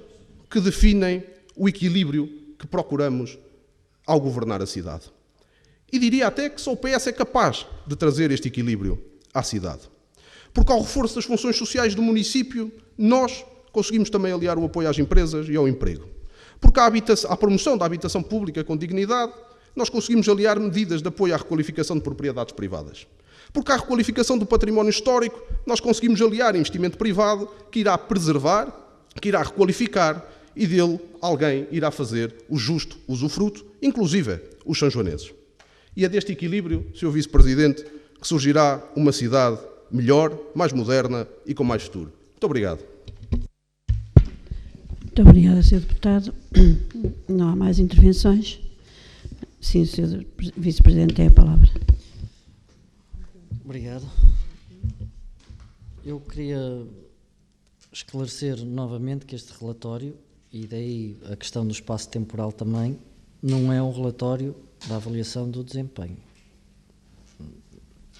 que definem o equilíbrio que procuramos ao governar a cidade. E diria até que só o PS é capaz de trazer este equilíbrio à cidade. Porque ao reforço das funções sociais do município, nós conseguimos também aliar o apoio às empresas e ao emprego. Porque à promoção da habitação pública com dignidade, nós conseguimos aliar medidas de apoio à requalificação de propriedades privadas. Porque à requalificação do património histórico, nós conseguimos aliar investimento privado que irá preservar, que irá requalificar e dele alguém irá fazer o justo usufruto, inclusive os sanjoanenses. E é deste equilíbrio, Sr. Vice-Presidente, que surgirá uma cidade melhor, mais moderna e com mais futuro. Muito obrigado. Muito obrigada, Sr. Deputado. Não há mais intervenções? Sim, Sr. Vice-Presidente, tem a palavra. Obrigado. Eu queria esclarecer novamente que este relatório, e daí a questão do espaço temporal também, não é um relatório da avaliação do desempenho.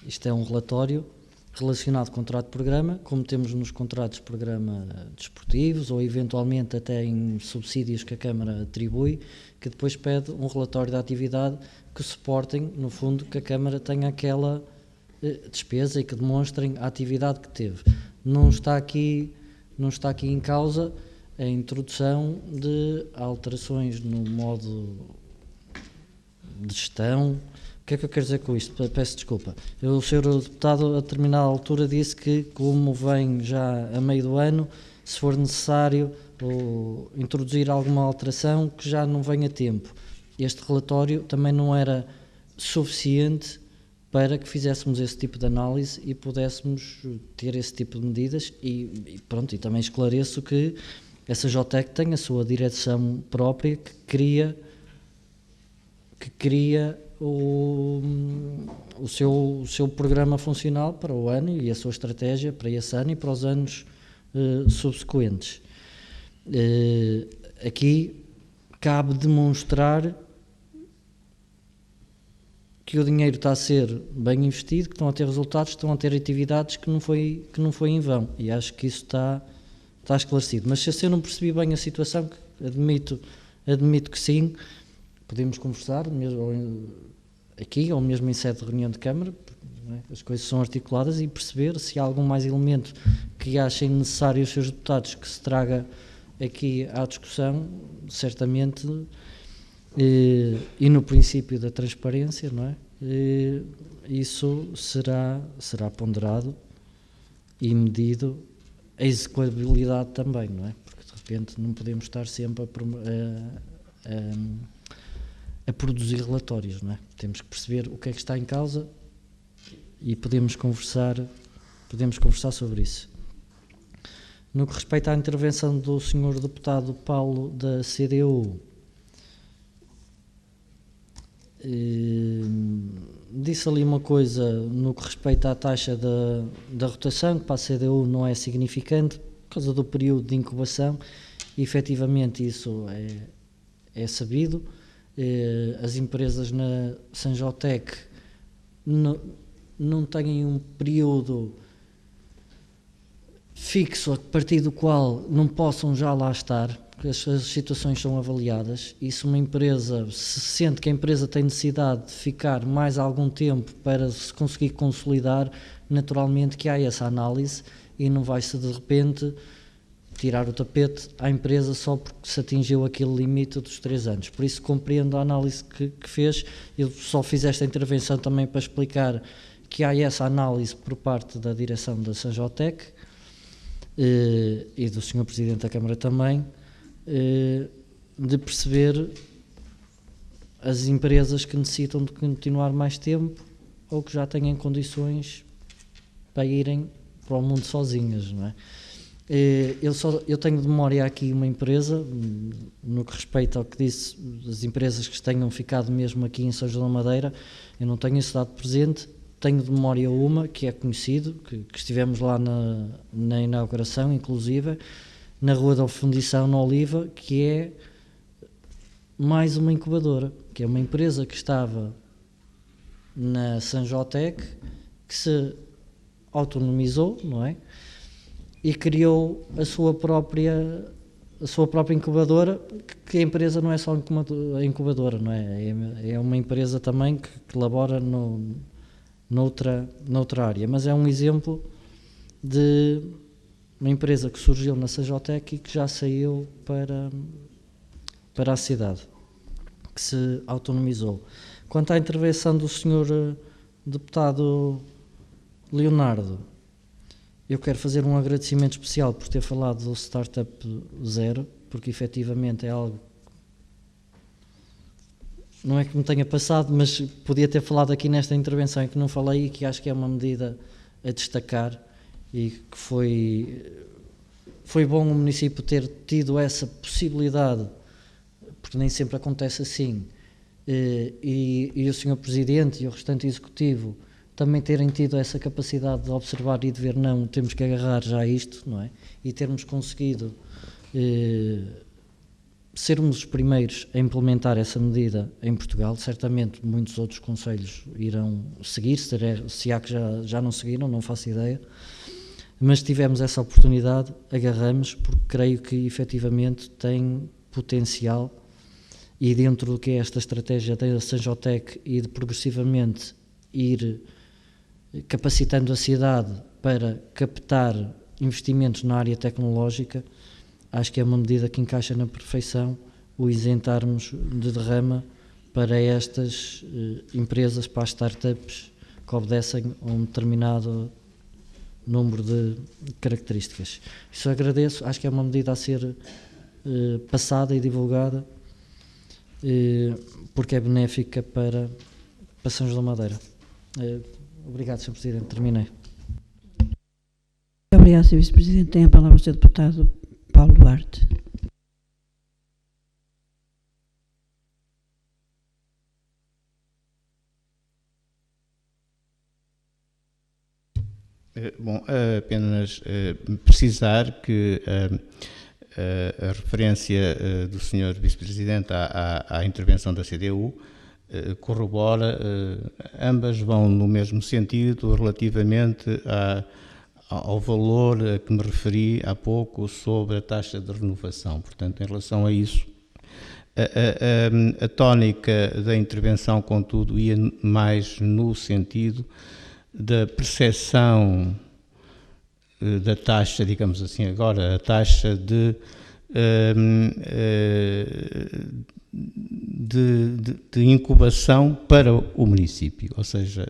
Isto é um relatório relacionado com contrato de programa, como temos nos contratos de programa desportivos ou eventualmente até em subsídios que a Câmara atribui, que depois pede um relatório da atividade que suportem, no fundo, que a Câmara tenha aquela despesa e que demonstrem a atividade que teve. Não está aqui em causa a introdução de alterações no modo de gestão. O que é que eu quero dizer com isto? Peço desculpa. O Sr. Deputado, a determinada altura, disse que, como vem já a meio do ano, se for necessário introduzir alguma alteração, que já não venha a tempo. Este relatório também não era suficiente para que fizéssemos esse tipo de análise e pudéssemos ter esse tipo de medidas e também esclareço que essa JTEC tem a sua direção própria que cria o seu programa funcional para o ano e a sua estratégia para esse ano e para os anos subsequentes. Aqui cabe demonstrar que o dinheiro está a ser bem investido, que estão a ter resultados, que estão a ter atividades que não foi em vão, e acho que isso está esclarecido. Mas se eu não percebi bem a situação, admito que sim, podemos conversar, mesmo aqui ou mesmo em sede de reunião de Câmara, as coisas são articuladas, e perceber se há algum mais elemento que achem necessário os seus deputados que se traga aqui à discussão, certamente, e no princípio da transparência, não é? Isso será ponderado e medido, a execuabilidade também, não é? Porque de repente não podemos estar sempre a produzir relatórios, não é? Temos que perceber o que é que está em causa e podemos conversar sobre isso. No que respeita à intervenção do Sr. Deputado Paulo da CDU, disse ali uma coisa no que respeita à taxa da rotação, que para a CDU não é significante por causa do período de incubação, e efetivamente isso é sabido. As empresas na Sanjotec não têm um período fixo a partir do qual não possam já lá estar, porque as situações são avaliadas, e se uma empresa se sente que a empresa tem necessidade de ficar mais algum tempo para se conseguir consolidar, naturalmente que há essa análise e não vai-se de repente tirar o tapete à empresa só porque se atingiu aquele limite dos 3 anos. Por isso compreendo a análise que fez. Eu só fiz esta intervenção também para explicar que há essa análise por parte da direção da Sanjotec e do Sr. Presidente da Câmara também, de perceber as empresas que necessitam de continuar mais tempo ou que já têm condições para irem para o mundo sozinhas, não é? Eu tenho de memória aqui uma empresa, no que respeita ao que disse, as empresas que tenham ficado mesmo aqui em São João da Madeira, eu não tenho esse dado presente, tenho de memória uma que é conhecido, que estivemos lá na inauguração, inclusive, na Rua da Fundição, na Oliva, que é mais uma incubadora, que é uma empresa que estava na Sanjotec, que se autonomizou, não é? E criou a sua própria incubadora, que a empresa não é só a incubadora, não é? É uma empresa também que labora noutra área, mas é um exemplo de uma empresa que surgiu na Sanjotec e que já saiu para a cidade, que se autonomizou. Quanto à intervenção do Sr. Deputado Leonardo, eu quero fazer um agradecimento especial por ter falado do Startup Zero, porque efetivamente é algo, não é que me tenha passado, mas podia ter falado aqui nesta intervenção e que não falei, e que acho que é uma medida a destacar, e que foi bom o município ter tido essa possibilidade, porque nem sempre acontece assim, e o Sr. Presidente e o restante Executivo também terem tido essa capacidade de observar e de ver, não, temos que agarrar já isto, não é? E termos conseguido sermos os primeiros a implementar essa medida em Portugal. Certamente muitos outros concelhos irão seguir, se há que já não seguiram, não faço ideia, mas tivemos essa oportunidade, agarramos, porque creio que efetivamente tem potencial, e dentro do que é esta estratégia da Sanjotec e de progressivamente ir capacitando a cidade para captar investimentos na área tecnológica, acho que é uma medida que encaixa na perfeição o isentarmos de derrama para estas empresas, para as startups que obedecem a um determinado número de características. Isso agradeço, acho que é uma medida a ser passada e divulgada, porque é benéfica para São João da Madeira. Obrigado, Sr. Presidente. Terminei. Obrigado, Sr. Vice-Presidente. Tem a palavra o Sr. Deputado Paulo Duarte. Bom, apenas precisar que a referência do Sr. Vice-Presidente à intervenção da CDU corrobora, ambas vão no mesmo sentido relativamente ao valor a que me referi há pouco sobre a taxa de renovação. Portanto, em relação a isso, a tónica da intervenção, contudo, ia mais no sentido da percepção da taxa, digamos assim agora, a taxa de incubação para o município, ou seja,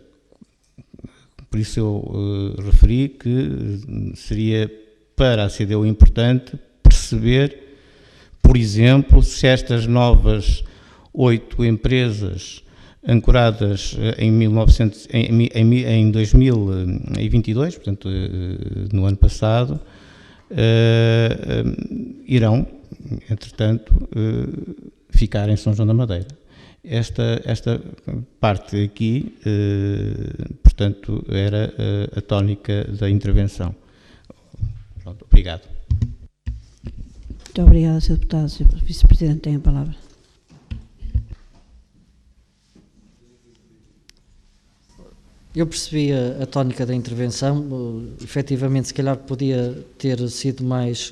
por isso eu referi que seria para a CDU importante perceber, por exemplo, se estas novas 8 empresas ancoradas em 2022, portanto, no ano passado, irão, entretanto, ficar em São João da Madeira. Esta parte aqui, portanto, era a tónica da intervenção. Pronto, obrigado. Muito obrigada, Sr. Deputado. Sr. Vice-Presidente, tem a palavra. Eu percebi a tónica da intervenção, efetivamente se calhar podia ter sido mais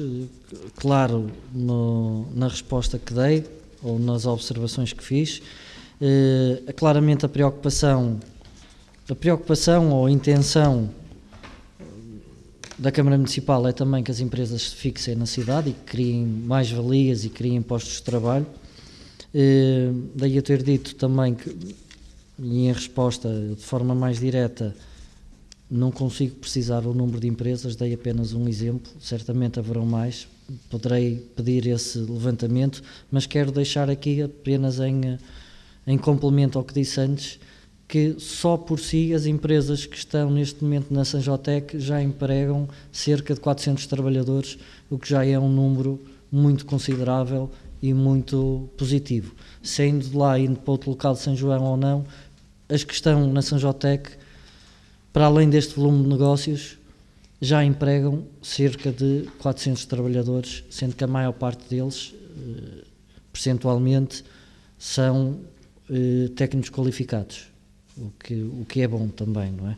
claro na resposta que dei, ou nas observações que fiz. Claramente a preocupação ou a intenção da Câmara Municipal é também que as empresas se fixem na cidade e que criem mais-valias e criem postos de trabalho. Daí eu ter dito também que, e em resposta de forma mais direta, não consigo precisar o número de empresas, dei apenas um exemplo, certamente haverão mais, poderei pedir esse levantamento, mas quero deixar aqui apenas em complemento ao que disse antes, que só por si as empresas que estão neste momento na Sanjotec já empregam cerca de 400 trabalhadores, o que já é um número muito considerável e muito positivo. Saindo de lá e indo para outro local de São João ou não, as que estão na Sanjotec, para além deste volume de negócios, já empregam cerca de 400 trabalhadores, sendo que a maior parte deles, percentualmente, são técnicos qualificados, o que é bom também, não é?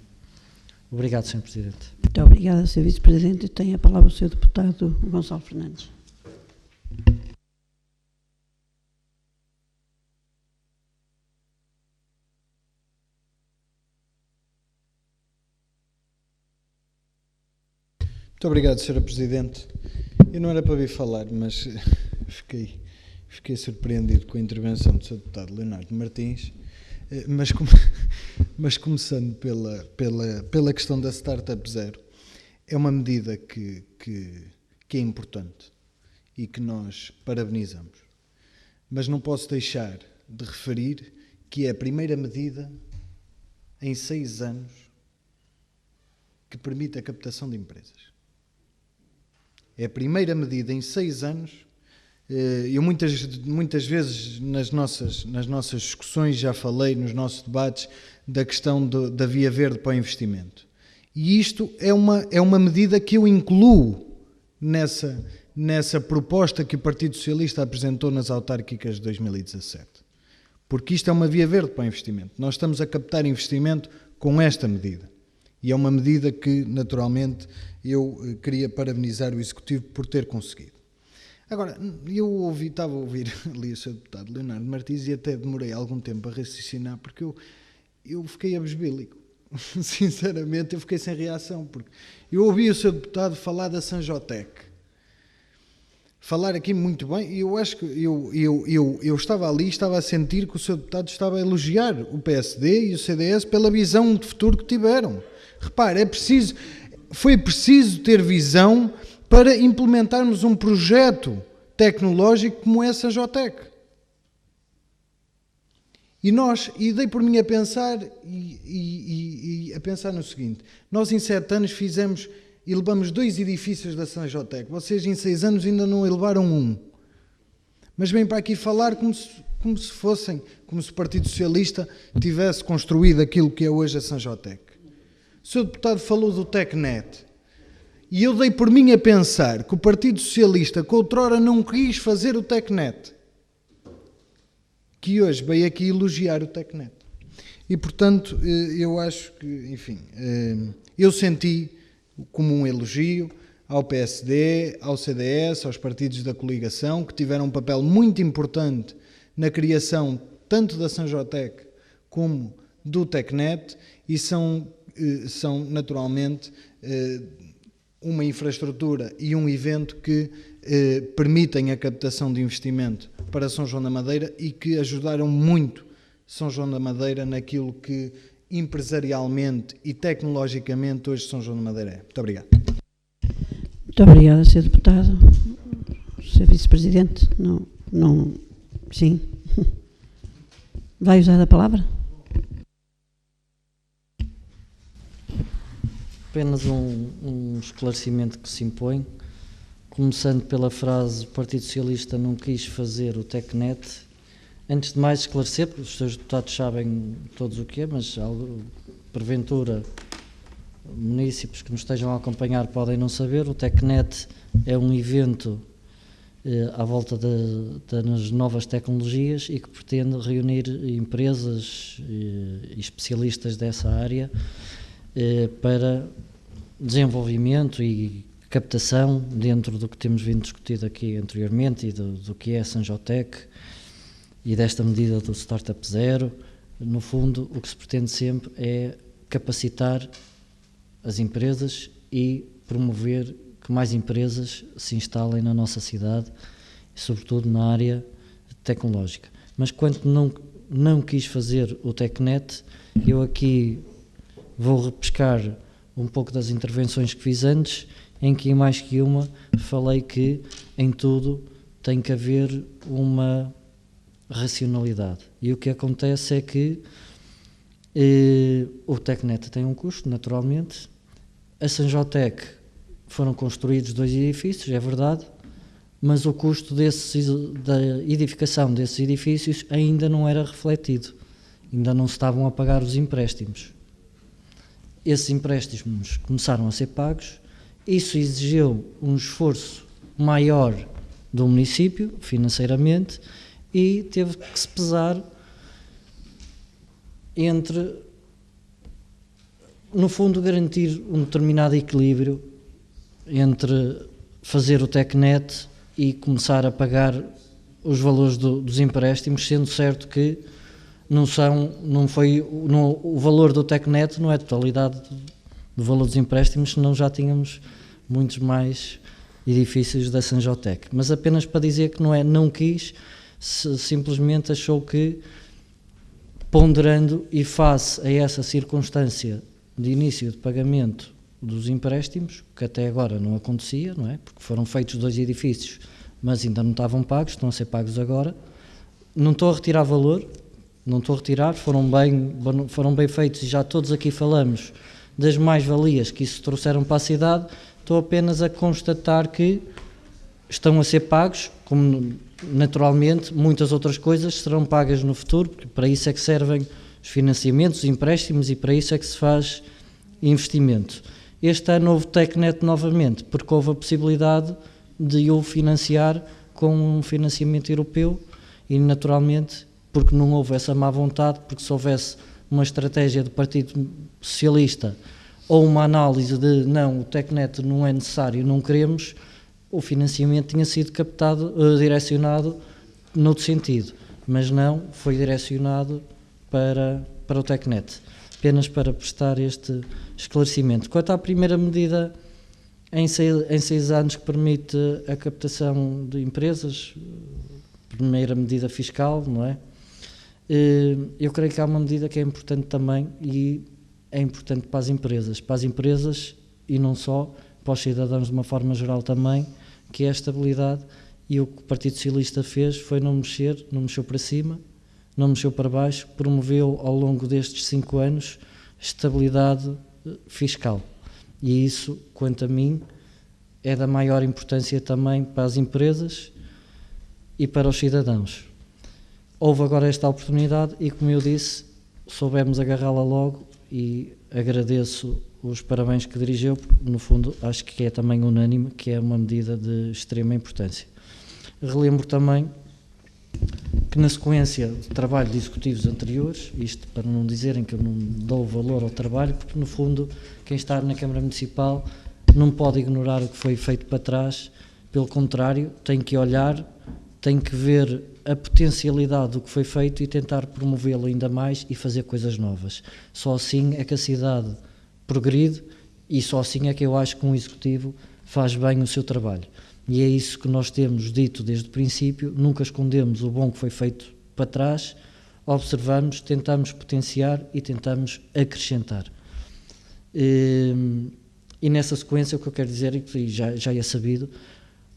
Obrigado, Sr. Presidente. Muito obrigada, Sr. Vice-Presidente. Tem a palavra o Sr. Deputado Gonçalo Fernandes. Muito obrigado, Sra. Presidente. Eu não era para vir falar, mas fiquei surpreendido com a intervenção do Sr. Deputado Leonardo Martins, mas começando pela questão da Startup Zero, é uma medida que é importante e que nós parabenizamos. Mas não posso deixar de referir que é a primeira medida em 6 anos que permite a captação de empresas. É a primeira medida em 6 anos. Eu muitas vezes nas nossas discussões já falei, nos nossos debates, da questão da via verde para o investimento. E isto é uma medida que eu incluo nessa proposta que o Partido Socialista apresentou nas autárquicas de 2017. Porque isto é uma via verde para o investimento. Nós estamos a captar investimento com esta medida. E é uma medida que, naturalmente, eu queria parabenizar o Executivo por ter conseguido. Agora, estava a ouvir ali o Sr. Deputado Leonardo Martins e até demorei algum tempo a raciocinar, porque eu fiquei abesbílico. Sinceramente, eu fiquei sem reação, porque eu ouvi o Sr. Deputado falar da Sanjotec. Falar aqui muito bem, e eu acho que eu estava ali, estava a sentir que o Sr. Deputado estava a elogiar o PSD e o CDS pela visão de futuro que tiveram. Repare, foi preciso ter visão para implementarmos um projeto tecnológico como é a Sanjotec. E dei por mim a pensar, a pensar no seguinte: nós em 7 anos fizemos e elevamos 2 edifícios da Sanjotec. Vocês em 6 anos ainda não elevaram um. Mas vêm para aqui falar como se o Partido Socialista tivesse construído aquilo que é hoje a Sanjotec. O Sr. Deputado falou do TecNet. E eu dei por mim a pensar que o Partido Socialista, que outrora não quis fazer o TecNet, que hoje veio aqui elogiar o TecNet. E, portanto, eu acho que, enfim, eu senti como um elogio ao PSD, ao CDS, aos partidos da coligação, que tiveram um papel muito importante na criação tanto da Sanjotec como do TecNet e são naturalmente uma infraestrutura e um evento que permitem a captação de investimento para São João da Madeira e que ajudaram muito São João da Madeira naquilo que empresarialmente e tecnologicamente hoje São João da Madeira é. Muito obrigado. Muito obrigada, Sr. Deputado. Sr. Vice-Presidente, não, sim. Vai usar a palavra? Apenas um esclarecimento que se impõe, começando pela frase: o Partido Socialista não quis fazer o TecNet. Antes de mais esclarecer, porque os seus deputados sabem todos o que é, mas porventura munícipes que nos estejam a acompanhar podem não saber. O TecNet é um evento à volta das novas tecnologias e que pretende reunir empresas e especialistas dessa área para desenvolvimento e captação dentro do que temos vindo discutido aqui anteriormente e do que é a Sanjotec e desta medida do Startup Zero. No fundo, o que se pretende sempre é capacitar as empresas e promover que mais empresas se instalem na nossa cidade, sobretudo na área tecnológica. Mas quando não quis fazer o TecNet, eu aqui vou repescar um pouco das intervenções que fiz antes, em que, em mais que uma, falei que em tudo tem que haver uma racionalidade. E o que acontece é que o TecNet tem um custo, naturalmente. A Sanjotec foram construídos 2 edifícios, é verdade, mas o custo da edificação desses edifícios ainda não era refletido. Ainda não se estavam a pagar os empréstimos. Esses empréstimos começaram a ser pagos, isso exigiu um esforço maior do município, financeiramente, e teve que se pesar entre no fundo, garantir um determinado equilíbrio entre fazer o TecNet e começar a pagar os valores dos empréstimos, sendo certo que o valor do TecNet não é a totalidade do valor dos empréstimos, senão já tínhamos muitos mais edifícios da Sanjotec. Mas apenas para dizer que não quis, simplesmente achou que, ponderando e face a essa circunstância de início de pagamento dos empréstimos, que até agora não acontecia, não é? Porque foram feitos 2 edifícios, mas ainda não estavam pagos, estão a ser pagos agora. Não estou a retirar valor, não estou a retirar, foram bem feitos e já todos aqui falamos das mais-valias que isso trouxeram para a cidade. Estou apenas a constatar que estão a ser pagos, como naturalmente muitas outras coisas serão pagas no futuro, porque para isso é que servem os financiamentos, os empréstimos, e para isso é que se faz investimento. Este ano houve TecNet novamente, porque houve a possibilidade de o financiar com um financiamento europeu e, naturalmente, porque não houve essa má vontade, porque se houvesse uma estratégia do Partido Socialista ou uma análise de não, o TecNet não é necessário, não queremos, o financiamento tinha sido direcionado noutro sentido, mas não foi direcionado para o TecNet. Apenas para prestar este esclarecimento. Quanto à primeira medida em 6 anos que permite a captação de empresas, primeira medida fiscal, não é? Eu creio que há uma medida que é importante também, e é importante para as empresas e não só, para os cidadãos de uma forma geral também, que é a estabilidade, e o que o Partido Socialista fez foi não mexeu para cima, não mexeu para baixo, promoveu ao longo destes 5 anos estabilidade fiscal. E isso, quanto a mim, é da maior importância também para as empresas e para os cidadãos. Houve agora esta oportunidade e, como eu disse, soubemos agarrá-la logo, e agradeço os parabéns que dirigiu, porque no fundo acho que é também unânime, que é uma medida de extrema importância. Relembro também que, na sequência de trabalho de executivos anteriores, isto para não dizerem que eu não dou valor ao trabalho, porque no fundo quem está na Câmara Municipal não pode ignorar o que foi feito para trás, pelo contrário, tem que olhar, tem que ver a potencialidade do que foi feito e tentar promovê-lo ainda mais e fazer coisas novas. Só assim é que a cidade progride, e só assim é que eu acho que um executivo faz bem o seu trabalho. E é isso que nós temos dito desde o princípio, nunca escondemos o bom que foi feito para trás, observamos, tentamos potenciar e tentamos acrescentar. E nessa sequência o que eu quero dizer, e já é sabido,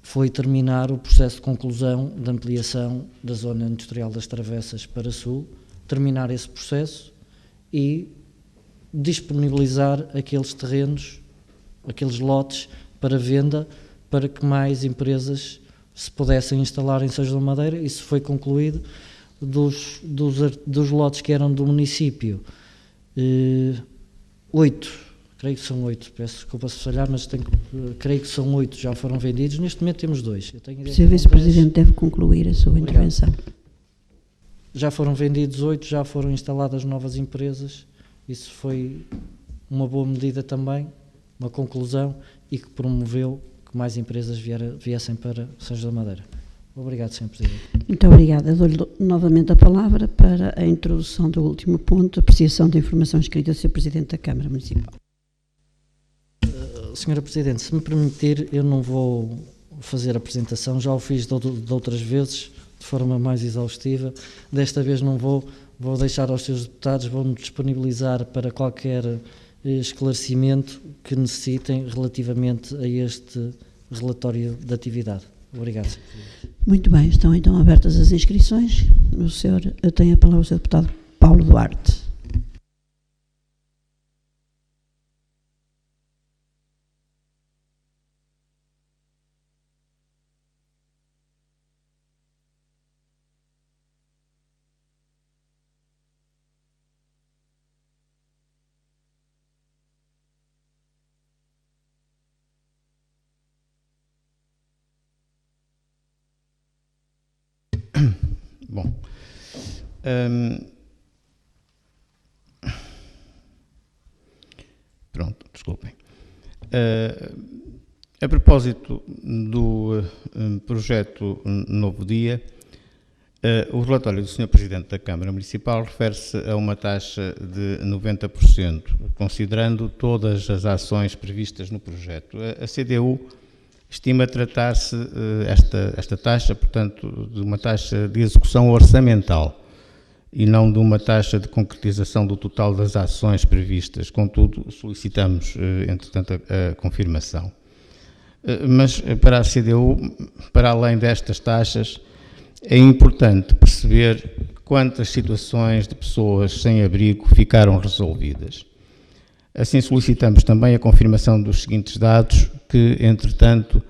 foi terminar o processo de conclusão da ampliação da zona industrial das Travessas para Sul, terminar esse processo e disponibilizar aqueles terrenos, aqueles lotes para venda, para que mais empresas se pudessem instalar em São João da Madeira. Isso foi concluído. Dos lotes que eram do município, 8, creio que são 8, peço desculpa se falhar, mas creio que são 8 já foram vendidos. Neste momento temos 2. O Sr. Vice-Presidente deve concluir a sua intervenção. Já foram vendidos 8, já foram instaladas novas empresas. Isso foi uma boa medida também, uma conclusão, e que promoveu que mais empresas viessem para São João da Madeira. Obrigado, Sr. Presidente. Muito obrigada. Dou-lhe novamente a palavra para a introdução do último ponto, apreciação da informação escrita do Sr. Presidente da Câmara Municipal. Sra. Presidente, se me permitir, eu não vou fazer a apresentação, já o fiz de outras vezes, de forma mais exaustiva. Desta vez não vou deixar aos seus deputados, vou-me disponibilizar para qualquer esclarecimento que necessitem relativamente a este relatório de atividade. Obrigado, Sr. Presidente. Muito bem, estão então abertas as inscrições. O senhor tem a palavra o Sr. Deputado Paulo Duarte. Bom, Desculpem. A propósito do projeto Novo Dia, o relatório do Sr. Presidente da Câmara Municipal refere-se a uma taxa de 90%, considerando todas as ações previstas no projeto. A CDU estima tratar-se esta taxa, portanto, de uma taxa de execução orçamental e não de uma taxa de concretização do total das ações previstas. Contudo, solicitamos, entretanto, a confirmação. Mas para a CDU, para além destas taxas, é importante perceber quantas situações de pessoas sem abrigo ficaram resolvidas. Assim, solicitamos também a confirmação dos seguintes dados que, entretanto,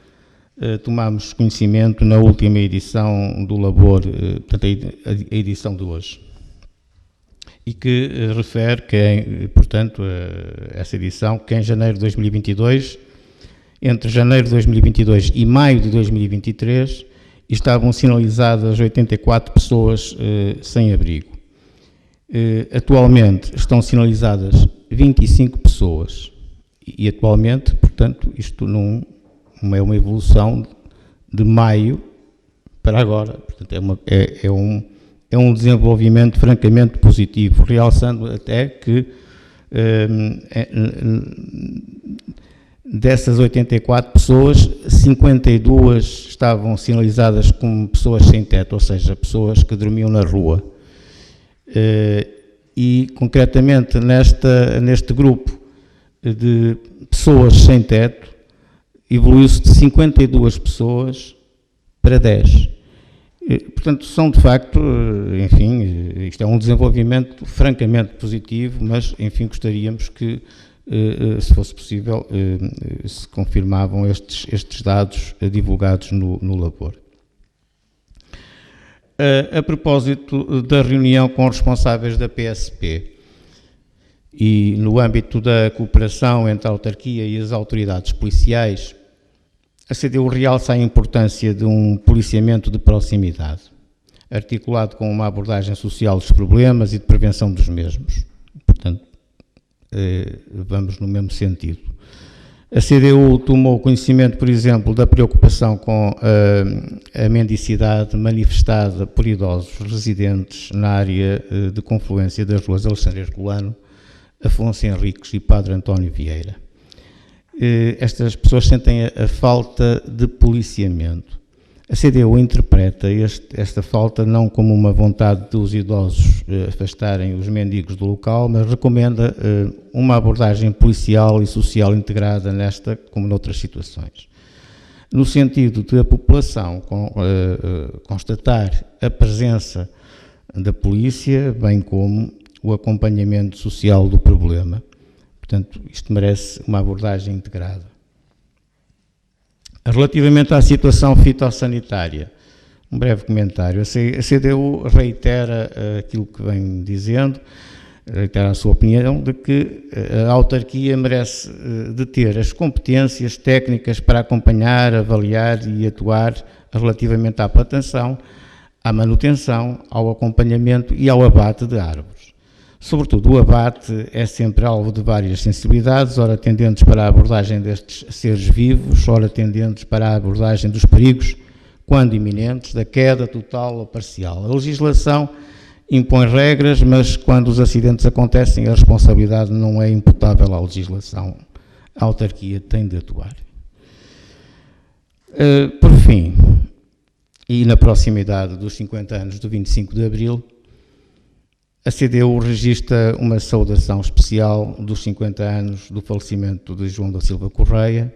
tomamos conhecimento na última edição do Labor, portanto, a edição de hoje, e que refere que, portanto, essa edição, que em janeiro de 2022, entre janeiro de 2022 e maio de 2023, estavam sinalizadas 84 pessoas sem abrigo. Atualmente estão sinalizadas 25 pessoas e atualmente, portanto, isto não é uma evolução de maio para agora. Portanto, é um desenvolvimento francamente positivo, realçando até que dessas 84 pessoas, 52 estavam sinalizadas como pessoas sem teto, ou seja, pessoas que dormiam na rua. E, concretamente, neste grupo de pessoas sem teto, evoluiu-se de 52 pessoas para 10. Portanto, são de facto, enfim, isto é um desenvolvimento francamente positivo, mas, enfim, gostaríamos que, se fosse possível, se confirmavam estes dados divulgados no Labor. A propósito da reunião com os responsáveis da PSP e no âmbito da cooperação entre a autarquia e as autoridades policiais, a CDU realça a importância de um policiamento de proximidade, articulado com uma abordagem social dos problemas e de prevenção dos mesmos. Portanto, vamos no mesmo sentido. A CDU tomou conhecimento, por exemplo, da preocupação com a mendicidade manifestada por idosos residentes na área de confluência das ruas Alexandre Herculano, Afonso Henriques e Padre António Vieira. Estas pessoas sentem a falta de policiamento. A CDU interpreta esta falta não como uma vontade dos idosos afastarem os mendigos do local, mas recomenda uma abordagem policial e social integrada nesta como noutras situações. No sentido de a população constatar a presença da polícia, bem como o acompanhamento social do problema. Portanto, isto merece uma abordagem integrada. Relativamente à situação fitossanitária, um breve comentário. A CDU reitera aquilo que vem dizendo, reitera a sua opinião de que a autarquia merece de ter as competências técnicas para acompanhar, avaliar e atuar relativamente à plantação, à manutenção, ao acompanhamento e ao abate de árvores. Sobretudo, o abate é sempre alvo de várias sensibilidades, ora tendentes para a abordagem destes seres vivos, ora tendentes para a abordagem dos perigos, quando iminentes, da queda total ou parcial. A legislação impõe regras, mas quando os acidentes acontecem, a responsabilidade não é imputável à legislação. A autarquia tem de atuar. Por fim, e na proximidade dos 50 anos do 25 de Abril, a CDU registra uma saudação especial dos 50 anos do falecimento de João da Silva Correia,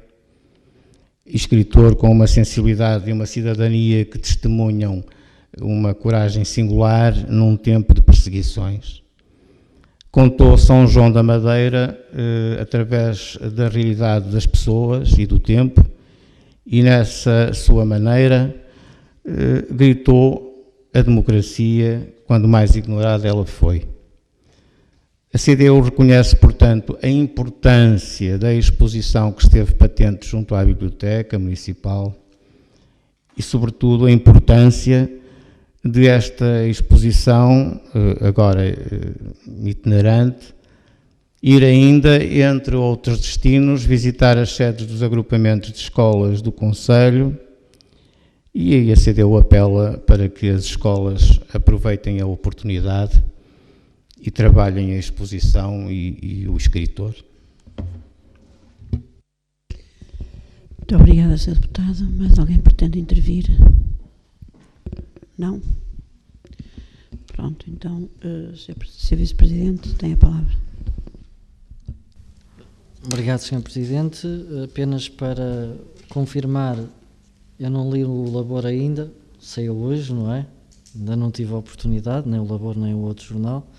escritor com uma sensibilidade e uma cidadania que testemunham uma coragem singular num tempo de perseguições. Contou São João da Madeira através da realidade das pessoas e do tempo, e nessa sua maneira gritou a democracia quando mais ignorada ela foi. A CDU reconhece, portanto, a importância da exposição que esteve patente junto à Biblioteca Municipal e, sobretudo, a importância de esta exposição, agora itinerante, Ir ainda, entre outros destinos, visitar as sedes dos agrupamentos de escolas do Conselho, e aí a CDU apela para que as escolas aproveitem a oportunidade e trabalhem a exposição e o escritor. Muito obrigada, Sr. Deputado. Mais alguém pretende intervir? Não? Pronto, então, Sr. Vice-Presidente, tem a palavra. Obrigado, Sr. Presidente. Apenas para confirmar, eu não li o labor ainda, saiu hoje, não é? Ainda não tive a oportunidade, nem o labor nem o outro jornal,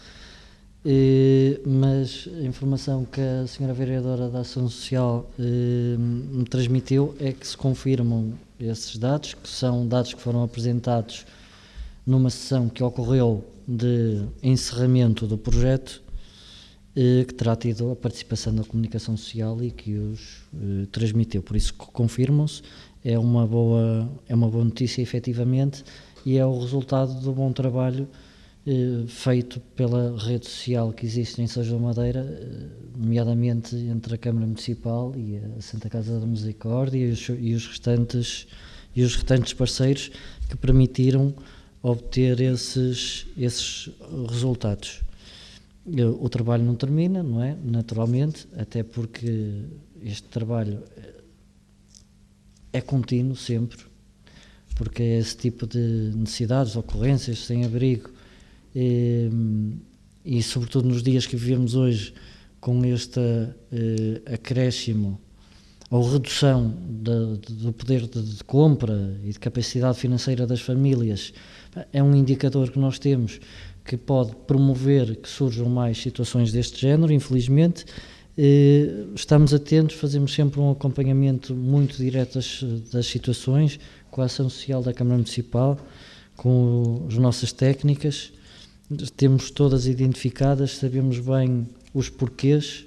mas a informação que a Sra. Vereadora da Ação Social me transmitiu é que se confirmam esses dados, que são dados que foram apresentados numa sessão que ocorreu de encerramento do projeto, que terá tido a participação da comunicação social e que os transmitiu. Por isso confirmam-se, é uma boa notícia efetivamente, e é o resultado do bom trabalho feito pela rede social que existe em São João da Madeira, nomeadamente entre a Câmara Municipal e a Santa Casa da Misericórdia e os restantes parceiros que permitiram obter esses resultados. O trabalho não termina, não é? Naturalmente, até porque este trabalho é contínuo sempre, porque é esse tipo de necessidades, ocorrências, sem abrigo, e sobretudo nos dias que vivemos hoje, com este acréscimo ou redução do poder de compra e de capacidade financeira das famílias, é um indicador que nós temos que pode promover que surjam mais situações deste género. Infelizmente, estamos atentos, fazemos sempre um acompanhamento muito direto das situações, com a ação social da Câmara Municipal, com as nossas técnicas, temos todas identificadas, sabemos bem os porquês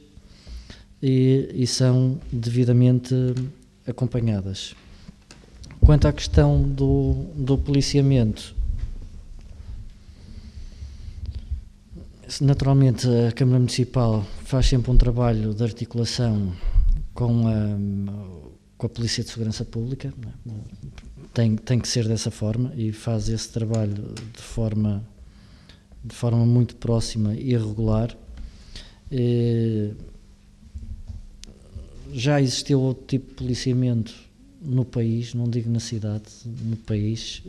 e são devidamente acompanhadas. Quanto à questão do policiamento, naturalmente a Câmara Municipal faz sempre um trabalho de articulação com a Polícia de Segurança Pública, tem que ser dessa forma, e faz esse trabalho de forma muito próxima e regular. Já existiu outro tipo de policiamento no país, não digo na cidade, no país,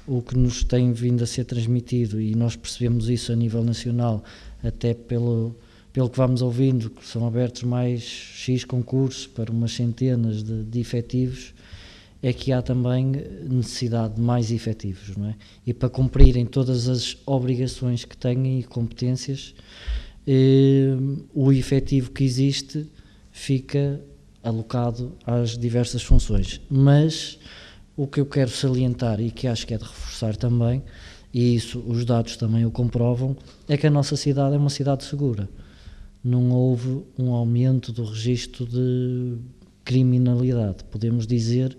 o que nos tem vindo a ser transmitido, e nós percebemos isso a nível nacional, até pelo que vamos ouvindo, que são abertos mais X concursos para umas centenas de efetivos, é que há também necessidade de mais efetivos, não é? E para cumprirem todas as obrigações que têm e competências, o efetivo que existe fica alocado às diversas funções. Mas o que eu quero salientar e que acho que é de reforçar também, e isso os dados também o comprovam, é que a nossa cidade é uma cidade segura. Não houve um aumento do registro de criminalidade. Podemos dizer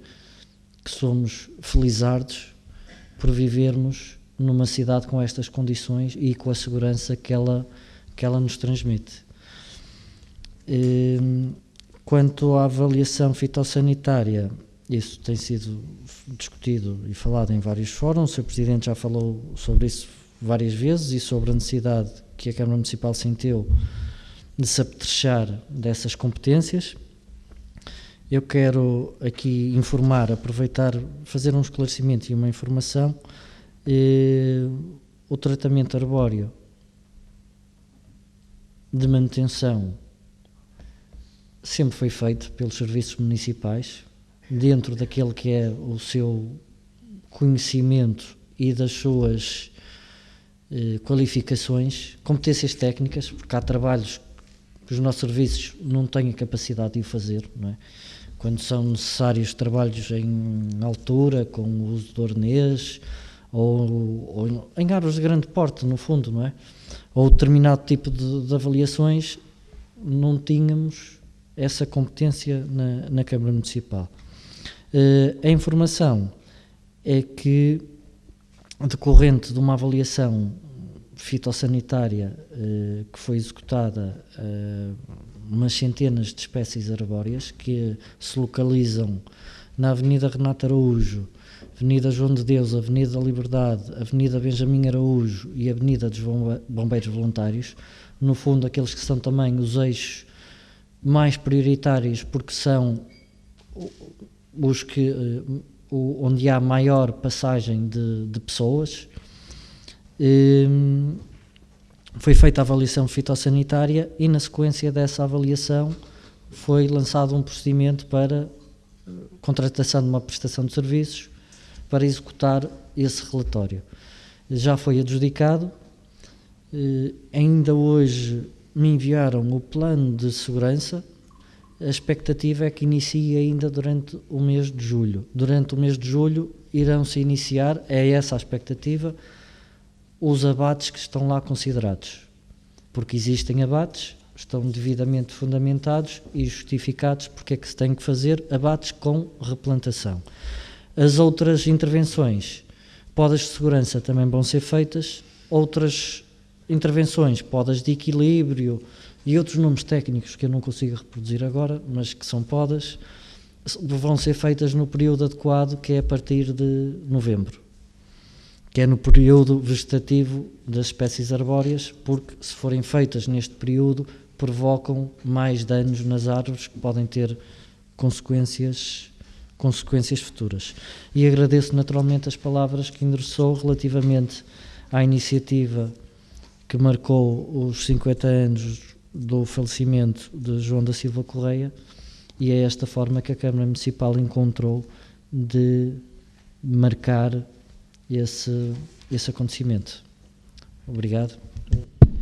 que somos felizardos por vivermos numa cidade com estas condições e com a segurança que ela nos transmite. Quanto à avaliação fitossanitária, isso tem sido discutido e falado em vários fóruns. O Sr. Presidente já falou sobre isso várias vezes e sobre a necessidade que a Câmara Municipal sentiu de se apetrechar dessas competências. Eu quero aqui aproveitar, fazer um esclarecimento e uma informação. O tratamento arbóreo de manutenção sempre foi feito pelos serviços municipais, dentro daquele que é o seu conhecimento e das suas qualificações, competências técnicas, porque há trabalhos que os nossos serviços não têm a capacidade de o fazer, não é? Quando são necessários trabalhos em altura, com o uso de hornês, ou em árvores de grande porte, no fundo, não é? Ou determinado tipo de avaliações, não tínhamos essa competência na Câmara Municipal. A informação é que, decorrente de uma avaliação fitossanitária que foi executada umas centenas de espécies arbóreas que se localizam na Avenida Renato Araújo, Avenida João de Deus, Avenida da Liberdade, Avenida Benjamin Araújo e Avenida dos Bombeiros Voluntários. No fundo, aqueles que são também os eixos mais prioritários, porque são os que, onde há maior passagem de pessoas. Foi feita a avaliação fitossanitária e, na sequência dessa avaliação, foi lançado um procedimento para contratação de uma prestação de serviços para executar esse relatório. Já foi adjudicado, ainda hoje me enviaram o plano de segurança. A expectativa é que inicie ainda durante o mês de julho. Durante o mês de julho irão-se iniciar, é essa a expectativa, os abates que estão lá considerados, porque existem abates, estão devidamente fundamentados e justificados porque é que se tem que fazer abates com replantação. As outras intervenções, podas de segurança também vão ser feitas, outras intervenções, podas de equilíbrio e outros nomes técnicos que eu não consigo reproduzir agora, mas que são podas, vão ser feitas no período adequado, que é a partir de novembro, que é no período vegetativo das espécies arbóreas, porque se forem feitas neste período provocam mais danos nas árvores que podem ter consequências futuras. E agradeço naturalmente as palavras que endereçou relativamente à iniciativa que marcou os 50 anos do falecimento de João da Silva Correia, e é esta forma que a Câmara Municipal encontrou de marcar esse acontecimento. Obrigado.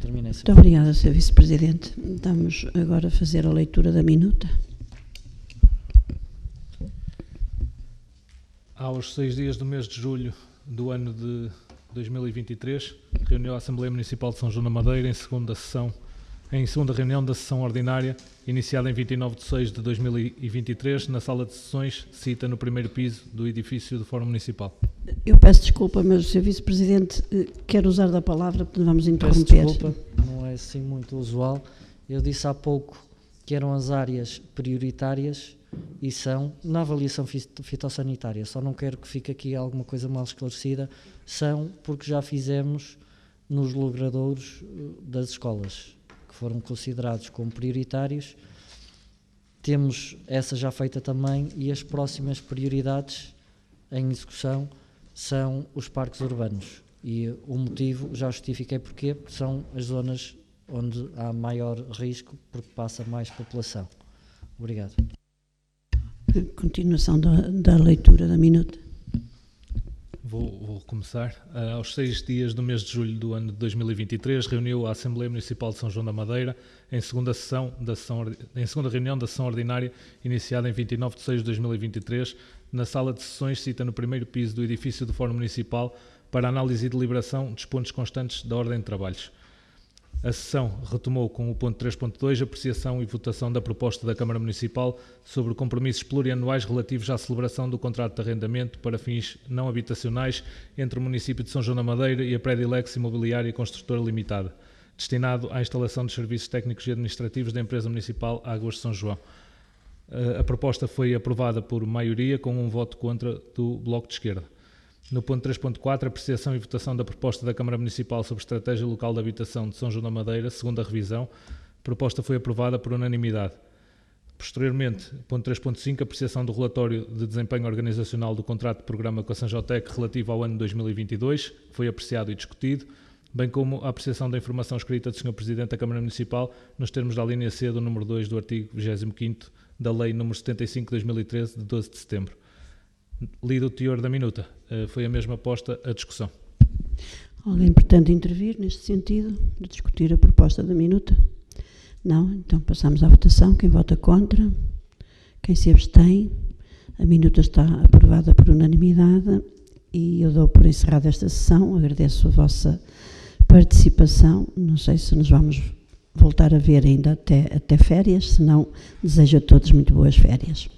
Terminei. Muito obrigada, Sr. Vice-Presidente. Vamos agora fazer a leitura da minuta. Aos 6 dias do mês de julho do ano de 2023, reuniu a Assembleia Municipal de São João da Madeira em segunda reunião da sessão ordinária, iniciada em 29 de 6 de 2023, na sala de sessões, cita no primeiro piso do edifício do Fórum Municipal. Eu peço desculpa, mas o Sr. Vice-Presidente quer usar da palavra, porque vamos interromper. Peço desculpa, não é assim muito usual. Eu disse há pouco que eram as áreas prioritárias e são, na avaliação fitossanitária, só não quero que fique aqui alguma coisa mal esclarecida, são porque já fizemos nos logradouros das escolas, que foram considerados como prioritários. Temos essa já feita também, e as próximas prioridades em execução são os parques urbanos. E o motivo, já justifiquei porquê, porque são as zonas onde há maior risco, porque passa mais população. Obrigado. Continuação da leitura da minuta. Vou começar. Aos 6 dias do mês de julho do ano de 2023, reuniu a Assembleia Municipal de São João da Madeira em segunda reunião da sessão ordinária, iniciada em 29 de 6 de 2023, na sala de sessões, cita no primeiro piso do edifício do Fórum Municipal, para análise e deliberação dos pontos constantes da ordem de trabalhos. A sessão retomou com o ponto 3.2, apreciação e votação da proposta da Câmara Municipal sobre compromissos plurianuais relativos à celebração do contrato de arrendamento para fins não habitacionais entre o município de São João da Madeira e a Predilex Imobiliária Construtora Limitada, destinado à instalação de serviços técnicos e administrativos da empresa municipal Águas de São João. A proposta foi aprovada por maioria, com um voto contra do Bloco de Esquerda. No ponto 3.4, apreciação e votação da proposta da Câmara Municipal sobre Estratégia Local de Habitação de São João da Madeira, segunda revisão. A proposta foi aprovada por unanimidade. Posteriormente, ponto 3.5, apreciação do relatório de desempenho organizacional do contrato de programa com a Sanjotec relativo ao ano 2022, foi apreciado e discutido, bem como a apreciação da informação escrita do Sr. Presidente da Câmara Municipal, nos termos da linha C do número 2 do artigo 25º da Lei nº 75/2013, de 12 de setembro. Lido o teor da minuta, foi a mesma posta a discussão. Alguém pretende intervir neste sentido, de discutir a proposta da minuta? Não? Então passamos à votação. Quem vota contra? Quem se abstém? A minuta está aprovada por unanimidade e eu dou por encerrada esta sessão. Agradeço a vossa participação. Não sei se nos vamos voltar a ver ainda até férias, se não, desejo a todos muito boas férias.